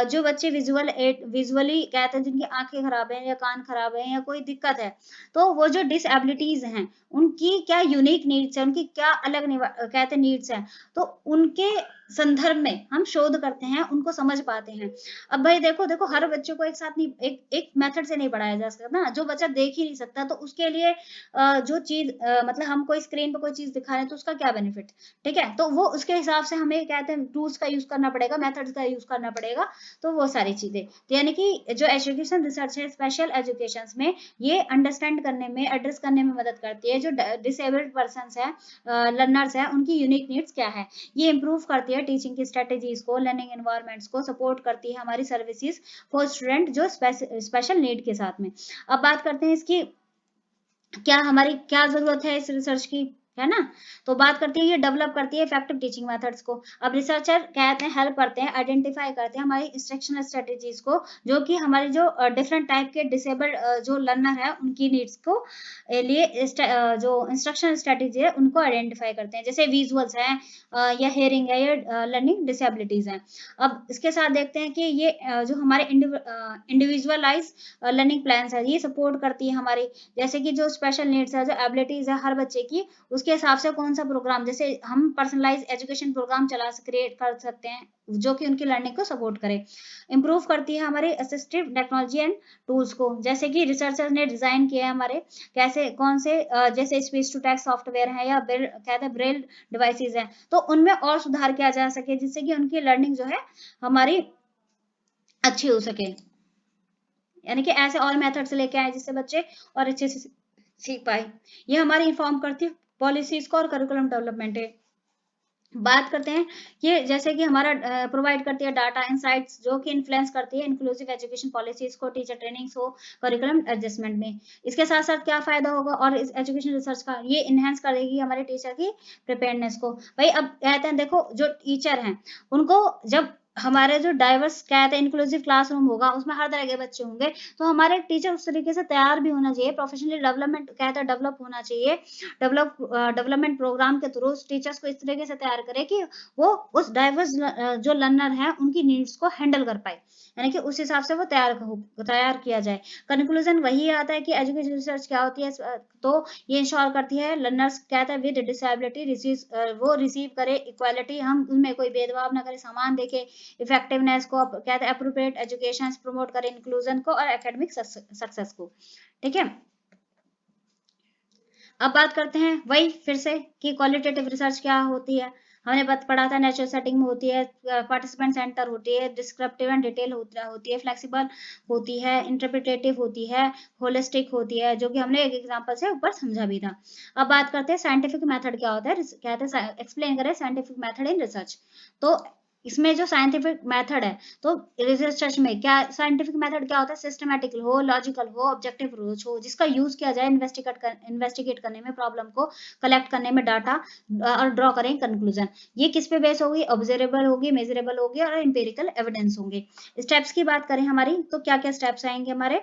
जो बच्चे विजुअली कहते हैं जिनकी आंखें खराब है या कान खराब है या कोई दिक्कत है, तो वो जो डिसेबिलिटीज हैं उनकी क्या यूनिक नीड्स है, उनकी क्या अलग कहते हैं नीड्स है, तो उनके संदर्भ में हम शोध करते हैं, उनको समझ पाते हैं। अब भाई देखो हर बच्चे को एक साथ नहीं, एक मेथड से नहीं पढ़ाया जा सकता ना, जो बच्चा देख ही नहीं सकता तो उसके लिए जो चीज मतलब हम कोई स्क्रीन पर कोई चीज दिखा रहे हैं तो उसका क्या बेनिफिट, ठीक है, तो वो उसके हिसाब से हमें कहते हैं टूल्स का यूज करना पड़ेगा, मेथड्स का यूज करना पड़ेगा, तो वो सारी चीजें। तो यानी कि जो एजुकेशन रिसर्च है स्पेशल एजुकेशन में, ये अंडरस्टैंड करने में, एड्रेस करने में मदद करती है जो डिसेबल्ड पर्सन है, लर्नर्स है, उनकी यूनिक नीड्स क्या है। ये इंप्रूव करती है टीचिंग की स्ट्रेटेजीज को, लर्निंग एनवायरमेंट्स को, सपोर्ट करती है हमारी सर्विसेज फॉर स्टूडेंट जो स्पेशल नीड के साथ में। अब बात करते हैं इसकी क्या हमारी क्या जरूरत है इस रिसर्च की, है ना। तो बात करते हैं ये डेवलप करती है इफेक्टिव टीचिंग मेथड्स को। अब रिसर्चर कहते हैं हेल्प करते हैं, आइडेंटिफाई करते हैं हमारी इंस्ट्रक्शनल स्ट्रेटेजीज को, जो कि हमारे जो डिफरेंट टाइप के डिसेबल्ड जो लर्नर है उनकी नीड्स को लिए जो इंस्ट्रक्शनल स्ट्रेटेजी है उनको आइडेंटिफाई करते हैं, जैसे विजुअल्स है या हेयरिंग है या लर्निंग डिसेबिलिटीज है। अब इसके साथ देखते हैं कि ये जो हमारे इंडिविजुअलाइज लर्निंग प्लान्स है ये सपोर्ट करती है हमारी, जैसे कि जो स्पेशल नीड्स है, जो एबिलिटीज है हर बच्चे की, उसके हिसाब से कौन सा प्रोग्राम, जैसे हम पर्सनलाइज एजुकेशन प्रोग्राम क्रिएट कर सकते हैं जो कि उनकी लर्निंग को सपोर्ट करे। इंप्रूव करती है हमारे असिस्टिव टेक्नोलॉजी एंड टूल्स को, जैसे कि रिसर्चर्स ने डिजाइन किया है हमारे कैसे कौन से जैसे स्पीच टू टेक्स्ट सॉफ्टवेयर है या कहते हैं ब्रेल डिवाइसेस हैं, तो उनमें और सुधार किया जा सके जिससे कि उनकी लर्निंग जो है हमारी अच्छी हो सके। यानी कि ऐसे और मेथड्स लेके आए जिससे बच्चे और अच्छे से सीख पाए। ये हमारी इन्फॉर्म करती है पॉलिसीज को और करिकुलम डेवलपमेंट है। बात करते हैं ये जैसे कि हमारा प्रोवाइड करती है डाटा इनसाइट्स जो कि इन्फ्लुएंस करती है इंक्लूसिव एजुकेशन पॉलिसीज को, टीचर ट्रेनिंग्स हो, करिकुलम एडजस्टमेंट में। इसके साथ साथ क्या फायदा होगा और इस एजुकेशन रिसर्च का, ये इनहेंस करेगी हमारे टीचर की प्रिपेयरनेस को। भाई अब कहते हैं देखो जो टीचर हैं उनको जब हमारे जो डाइवर्स क्या कहते हैं इंक्लूसिव क्लासरूम होगा उसमें हर तरह के बच्चे होंगे, तो हमारे टीचर उस तरीके से तैयार भी होना चाहिए, प्रोफेशनली डेवलपमेंट कहते हैं डेवलप होना चाहिए, डेवलपमेंट प्रोग्राम के थ्रू टीचर्स को इस तरीके से तैयार करें कि वो उस डाइवर्स जो लर्नर है उनकी नीड्स को हैंडल कर पाए, यानी कि उस हिसाब से वो तैयार किया जाए। कंक्लूजन वही आता है कि एजुकेशन रिसर्च क्या होती है, तो ये इंश्योर करती है लर्नर्स कहते हैं विद डिसेबिलिटी वो रिसीव करे इक्वालिटी, हम उनमें कोई भेदभाव ना करें, समान देखे, इफेक्टिवनेस को कहते हैं अप्रोप्रिएट एजुकेशन प्रमोट करें इंक्लूजन को और एकेडमिक सक्सेस को। ठीक है, अब बात करते हैं वही फिर से कि क्वालिटेटिव रिसर्च क्या होती है। हमने पढ़ा था नेचुरल सेटिंग में होती है, पार्टिसिपेंट सेंटर होती है, डिस्क्रिप्टिव एंड डिटेल होती है, फ्लेक्सिबल होती है, इंटरप्रिटेटिव होती है, होलिस्टिक होती है, जो कि हमने एक एग्जांपल से ऊपर समझा भी था। अब बात करते हैं साइंटिफिक मेथड क्या होता है, कहते हैं एक्सप्लेन करें साइंटिफिक मेथड इन रिसर्च। तो इसमें जो साइंटिफिक मेथड है, तो रिसर्च में क्या साइंटिफिक मेथड क्या होता है, सिस्टमैटिकल हो, लॉजिकल हो, ऑब्जेक्टिव अप्रोच हो, जिसका यूज किया जाए इन्वेस्टिगेट करने में, प्रॉब्लम को कलेक्ट करने में डाटा और ड्रॉ करें कंक्लूजन। ये किस पे बेस होगी, ऑब्जर्वेबल होगी, मेजरेबल होगी और एम्पिरिकल एविडेंस होंगे। स्टेप्स की बात करें हमारी तो क्या क्या स्टेप्स आएंगे हमारे,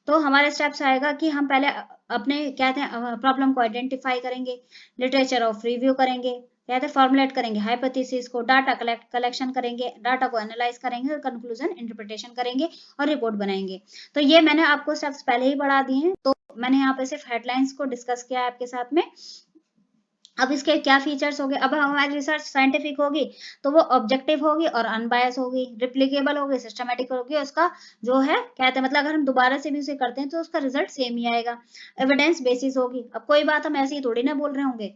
तो हमारे स्टेप्स आएगा कि हम पहले अपने कहते हैं प्रॉब्लम को आइडेंटिफाई करेंगे, लिटरेचर ऑफ रिव्यू करेंगे, कहते हैं फॉर्मुलेट करेंगे हाइपोथेसिस को, डाटा कलेक्शन करेंगे, डाटा को एनालाइज करेंगे और कंक्लूजन इंटरप्रिटेशन करेंगे और रिपोर्ट बनाएंगे। तो ये मैंने आपको स्टेप्स पहले ही पढ़ा दिए हैं, तो मैंने यहाँ पे सिर्फ हेडलाइंस को डिस्कस किया है आपके साथ में। अब इसके क्या फीचर्स होंगे, अब हमारी रिसर्च साइंटिफिक होगी तो वो ऑब्जेक्टिव होगी और अनबायस होगी, रिप्लिकेबल होगी, सिस्टमेटिक होगी, उसका जो है कहते हैं मतलब अगर हम दोबारा से भी उसे करते हैं तो उसका रिजल्ट सेम ही आएगा, एविडेंस बेसिस होगी। अब कोई बात हम ऐसे ही थोड़ी ना बोल रहे होंगे,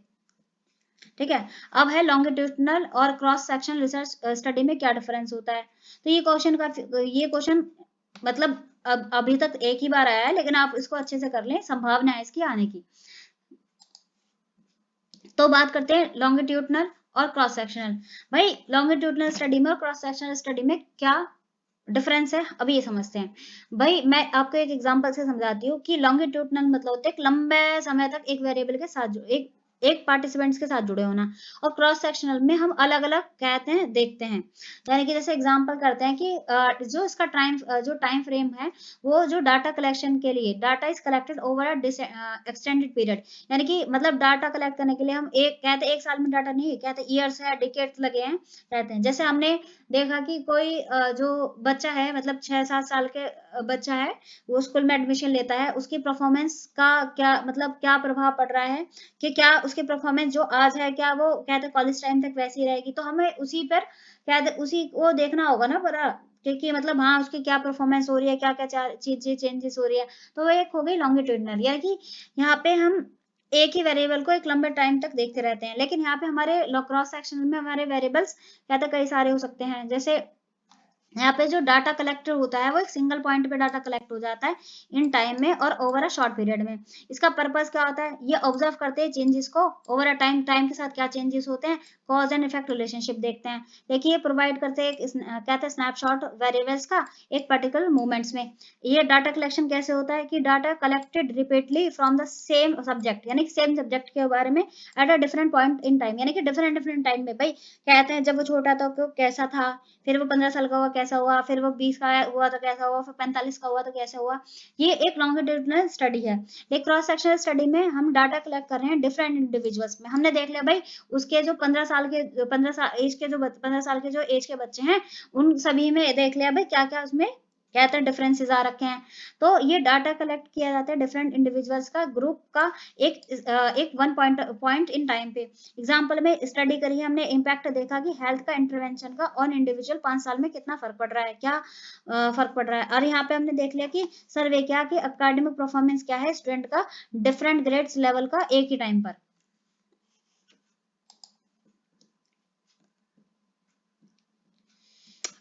ठीक है। अब है लॉन्गिट्यूडनल और क्रॉस सेक्शन रिसर्च स्टडी में क्या डिफरेंस होता है, तो ये क्वेश्चन मतलब अब अभी तक एक ही बार आया है, लेकिन आप इसको अच्छे से कर लें, संभावना है इसकी आने की। तो बात करते हैं लॉन्गिट्यूडनल और क्रॉस सेक्शनल। भाई लॉन्गिट्यूडनल स्टडी में और क्रॉस सेक्शनल स्टडी में क्या डिफरेंस है, अभी ये समझते हैं। भाई मैं आपको एक एग्जांपल से समझाती हूँ कि लॉन्गिट्यूडनल मतलब होता है एक लंबे समय तक एक वेरिएबल के साथ एक पार्टिसिपेंट्स के साथ जुड़े होना, और क्रॉस सेक्शनल में हम अलग अलग कहते हैं देखते हैं। यानी कि जैसे एग्जांपल करते हैं कि जो इसका टाइम फ्रेम है, वो जो डाटा कलेक्शन के लिए data is collected over a extended period, यानी कि मतलब डाटा कलेक्ट करने के लिए हम एक साल में डाटा नहीं कहते, ईयर्स है, डिकेड्स लगे हैं कहते हैं। जैसे हमने देखा कि कोई जो बच्चा है मतलब 6-7 साल के बच्चा है, वो स्कूल में एडमिशन लेता है, उसकी परफॉर्मेंस का क्या मतलब क्या प्रभाव पड़ रहा है, कि क्या उसकी परफॉर्मेंस जो आज है क्या वो कहते कॉलेज टाइम तक वैसी रहेगी, तो हमें उसी पर कहते उसी को देखना होगा ना पूरा, क्योंकि मतलब हाँ उसकी क्या परफॉर्मेंस हो रही है, क्या क्या चीजें चेंजेस हो रही है। तो वो एक हो गई लॉन्गिट्यूडनल, यानी कि यहाँ पे हम एक ही वेरिएबल को एक लंबे टाइम तक देखते रहते हैं, लेकिन यहाँ पे हमारे क्रॉस सेक्शन में हमारे वेरिएबल्स कहते कई सारे हो सकते हैं। जैसे यहाँ पे जो डाटा कलेक्टर होता है वो एक सिंगल पॉइंट पे डाटा कलेक्ट हो जाता है इन टाइम में और ओवर अ शॉर्ट पीरियड में। इसका पर्पस क्या होता है, ये ऑब्जर्व करते हैं चेंजेस को ओवर अ टाइम, टाइम के साथ क्या चेंजेस होते हैं, कॉज एंड इफेक्ट रिलेशनशिप देखते हैं। देखिए ये प्रोवाइड करते हैं कहते हैं स्नैपशॉट वेरिएबल्स का एक पर्टिकुलर मूवमेंट्स में। ये डाटा कलेक्शन कैसे होता है कि data collected repeatedly from the same subject, यानी कि सेम सब्जेक्ट के बारे में at a different point in time, यानी कि डिफरेंट डिफरेंट टाइम में। भाई कहते हैं जब वो छोटा था तो कैसा था, फिर वो 15 साल का हुआ कैसा हुआ, फिर वो 20 का हुआ तो कैसा हुआ, फिर 45 का हुआ तो कैसा हुआ। ये एक लॉन्गिट्यूडिनल स्टडी है। एक क्रॉस सेक्शनल स्टडी में हम डाटा कलेक्ट कर रहे हैं डिफरेंट इंडिविजुअल्स में। हमने देख लिया भाई उसके जो 15 साल के 15 साल एज के जो 15 साल के जो एज के बच्चे हैं उन सभी में देख लिया भाई क्या क्या उसमें क्या क्या डिफरेंसेस आ रखे हैं। तो ये डाटा कलेक्ट किया जाता है डिफरेंट इंडिविजुअल्स का ग्रुप का एक वन पॉइंट इन टाइम पे। एग्जाम्पल में स्टडी करी है हमने, इम्पैक्ट देखा कि हेल्थ का इंटरवेंशन का ऑन इंडिविजुअल 5 साल में कितना फर्क पड़ रहा है, क्या फर्क पड़ रहा है। और यहाँ पे हमने देख लिया कि सर्वे क्या कि एकेडमिक परफॉर्मेंस क्या है स्टूडेंट का डिफरेंट ग्रेड्स लेवल का एक ही टाइम पर।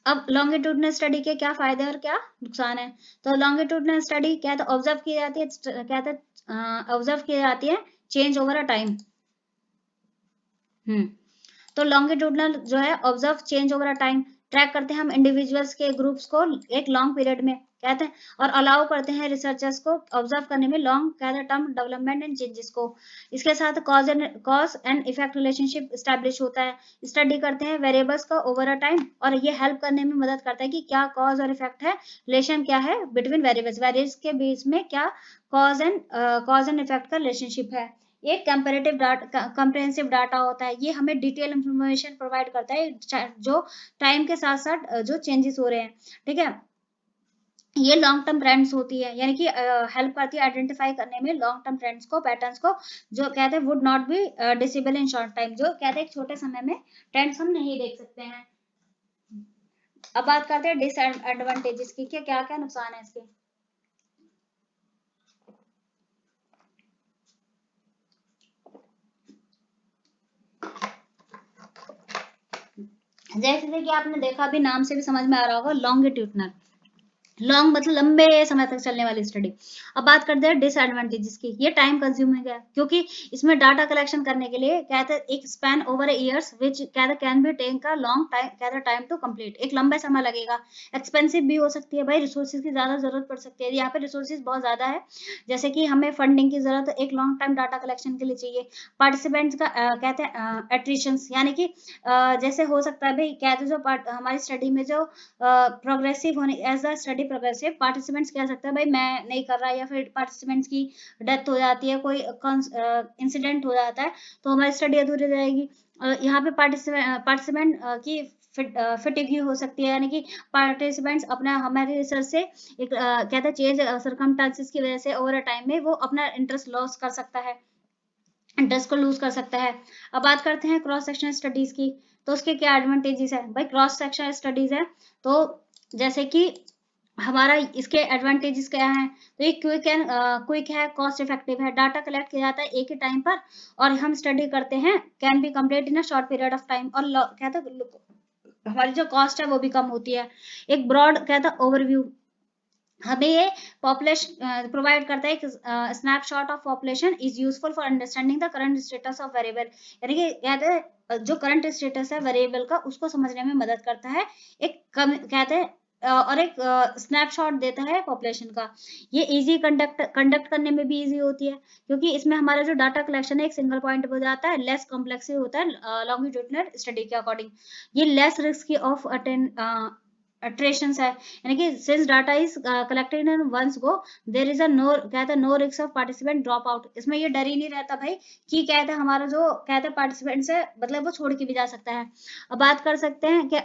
अब लॉन्गिट्यूडनल स्टडी के क्या फायदे और क्या नुकसान है। तो लॉन्गिट्यूडनल स्टडी क्या तो ऑब्जर्व की जाती है, क्या ऑब्जर्व की जाती है चेंज ओवर अ टाइम। तो लॉन्गिट्यूडनल जो है observe change over a time, track करते हैं हम इंडिविजुअल्स के ग्रुप्स को एक लॉन्ग पीरियड में कहते हैं, और अलाउ करते हैं रिसर्चर्स को ऑब्जर्व करने में लॉन्ग कहते हैं टर्म डेवलपमेंट एंड चेंजेस को। इसके साथ cause and effect relationship establish होता है। स्टडी करते हैं वेरिएबल्स का ओवर अ टाइम, और ये हेल्प करने में मदद करता है कि क्या कॉज और इफेक्ट है, रिलेशन क्या है बिटवीन वेरिएबल्स, वेरिएबल्स के बीच में क्या कॉज एंड इफेक्ट का रिलेशनशिप है। ये कंपैरेटिव डाटा कंप्रिहेंसिव डाटा होता है, ये हमें डिटेल इंफॉर्मेशन प्रोवाइड करता है जो टाइम के साथ साथ जो चेंजेस हो रहे हैं। ठीक है, ये लॉन्ग टर्म ट्रेंड्स होती है, यानी कि हेल्प करती है आइडेंटिफाई करने में लॉन्ग टर्म ट्रेंड्स को, पैटर्न्स को, जो कहते हैं would not be disable in short time, जो कहते हैं एक छोटे समय में ट्रेंड्स हम नहीं देख सकते हैं। अब बात करते हैं डिसएडवांटेजेस की, क्या क्या नुकसान है इसके। जैसे कि आपने देखा अभी नाम से भी समझ में आ रहा होगा लॉन्गिट्यूडनल, लॉन्ग मतलब लंबे समय तक चलने वाली स्टडी। अब बात करते हैं डिसएडवांटेजेस की। ये टाइम कंज्यूमिंग है क्योंकि इसमें डाटा कलेक्शन करने के लिए कहते हैं एक स्पैन ओवर ईयर्स विच कहते कैन बी टेक का लॉन्ग टाइम, कहते टाइम टू कंप्लीट, एक लंबे समय लगेगा। एक्सपेंसिव भी हो सकती है भाई, रिसोर्सेज की ज्यादा जरूरत पड़ सकती है, यहाँ पे रिसोर्सेज बहुत ज्यादा है। जैसे कि हमें फंडिंग की जरूरत एक लॉन्ग टाइम डाटा कलेक्शन के लिए चाहिए। पार्टिसिपेंट्स का कहते हैं एट्रिशन, यानी कि जैसे हो सकता है भाई कहते जो हमारी स्टडी में जो प्रोग्रेसिव होने as a study progressive participants कह सकते हैं भाई मैं नहीं कर रहा, या फिर पार्टिसिपेंट्स की डेथ हो जाती है, कोई इंसिडेंट हो जाता है तो हमारी स्टडी अधूरी रहेगी। यहाँ पे पार्टिसिपेंट की फिटिंग हो सकती है, यानी कि पार्टिसिपेंट्स अपना हमारे रिसर्च से एक कहते हैं चेंज सर्कमस्टांसेस की वजह से ओवर अ टाइम में वो अपना इंटरेस्ट लॉस कर सकता है, इंटरेस्ट को लूज कर सकता है। अब बात करते हैं क्रॉस सेक्शनल स्टडीज की, तो उसके क्या एडवांटेजेस है भाई। क्रॉस सेक्शनल स्टडीज है तो जैसे कि हमारा इसके एडवांटेजेस क्या हैं, तो ये क्विक है, कॉस्ट इफेक्टिव है, डाटा कलेक्ट किया जाता है एक ही टाइम पर और हम स्टडी करते हैं, can be complete in a short period of time, और कहते हैं हमारी जो कॉस्ट है वो भी कम होती है। एक ब्रॉड कहता है ओवरव्यू, हमें ये पॉपुलेशन प्रोवाइड करता है, एक snapshot of population is useful for understanding the current status of variable, यानी कि कहते हैं जो करंट स्टेटस है वेरिएबल का उसको समझने में मदद करता है। एक कहते हैं और एक स्नैपशॉट देता है पॉपुलेशन का। ये इजी कंडक्ट करने में भी इजी होती है क्योंकि इसमें हमारा जो डाटा कलेक्शन है एक सिंगल पॉइंट पे हो जाता है, लेस कॉम्प्लेक्स होता है लॉन्गिट्यूडिनल स्टडी के अकॉर्डिंग। ये लेस रिस्क ऑफ अटेंशन है, यानी कि since data is collected in once go there is a no कहते हैं no risk of participant drop out, इसमें ये डर ही नहीं रहता भाई कि कहते हैं हमारा जो कहते हैं पार्टिसिपेंट्स है मतलब वो छोड़ के भी जा सकता है। अब बात कर सकते हैं कि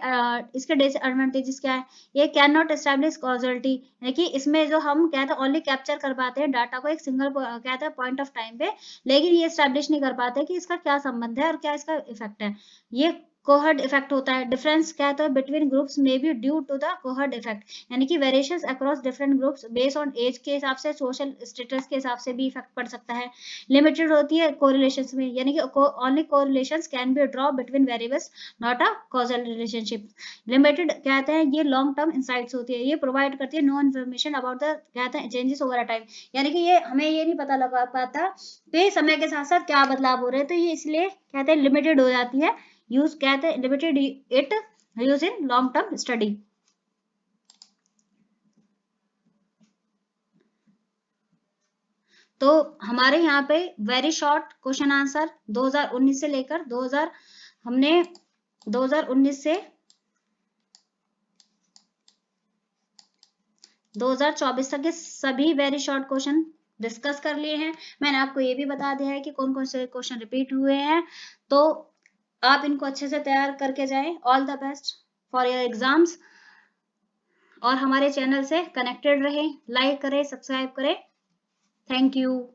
इसके डिसएडवांटेजेस क्या है। ये कैन नॉट एस्टैब्लिश कॉजलिटी, यानी कि इसमें जो हम कहते हैं ओनली कैप्चर कर पाते हैं डाटा को एक सिंगल कहते हैं पॉइंट ऑफ टाइम पे, लेकिन ये एस्टैब्लिश नहीं कर पाते कि इसका क्या संबंध है और क्या इसका इफेक्ट है। ये कोहर्ट इफेक्ट होता है। डिफरेंस क्या होता है बिटवीन ग्रुप्स में be due to the cohort effect, यानी कि variations across different groups based on age के हिसाब से, सोशल स्टेटस के हिसाब से भी इफेक्ट पड़ सकता है। लिमिटेड होती है कोरिलेशंस में, यानी कि only correlations can be draw between variables, not a causal relationship. Limited कहते हैं ये लॉन्ग टर्म इंसाइट्स होती है, ये प्रोवाइड करती है नो इन्फॉर्मेशन अबाउट द कहते हैं चेंजेस ओवर अ टाइम, यानी कि ये हमें ये नहीं पता लगा पाता कि समय के साथ साथ क्या बदलाव हो रहे हैं, तो ये इसलिए कहते हैं लिमिटेड हो जाती है। यूज कहते हैं limited it use in long term study. तो हमारे यहाँ पे वेरी शॉर्ट क्वेश्चन आंसर 2019 से लेकर 2000 हमने 2019 से 2024 तक के सभी वेरी शॉर्ट क्वेश्चन डिस्कस कर लिए हैं। मैंने आपको ये भी बता दिया है कि कौन कौन से क्वेश्चन रिपीट हुए हैं, तो आप इनको अच्छे से तैयार करके जाएं। All the best for your exams, और हमारे चैनल से कनेक्टेड रहें, लाइक करें, सब्सक्राइब करें। Thank you.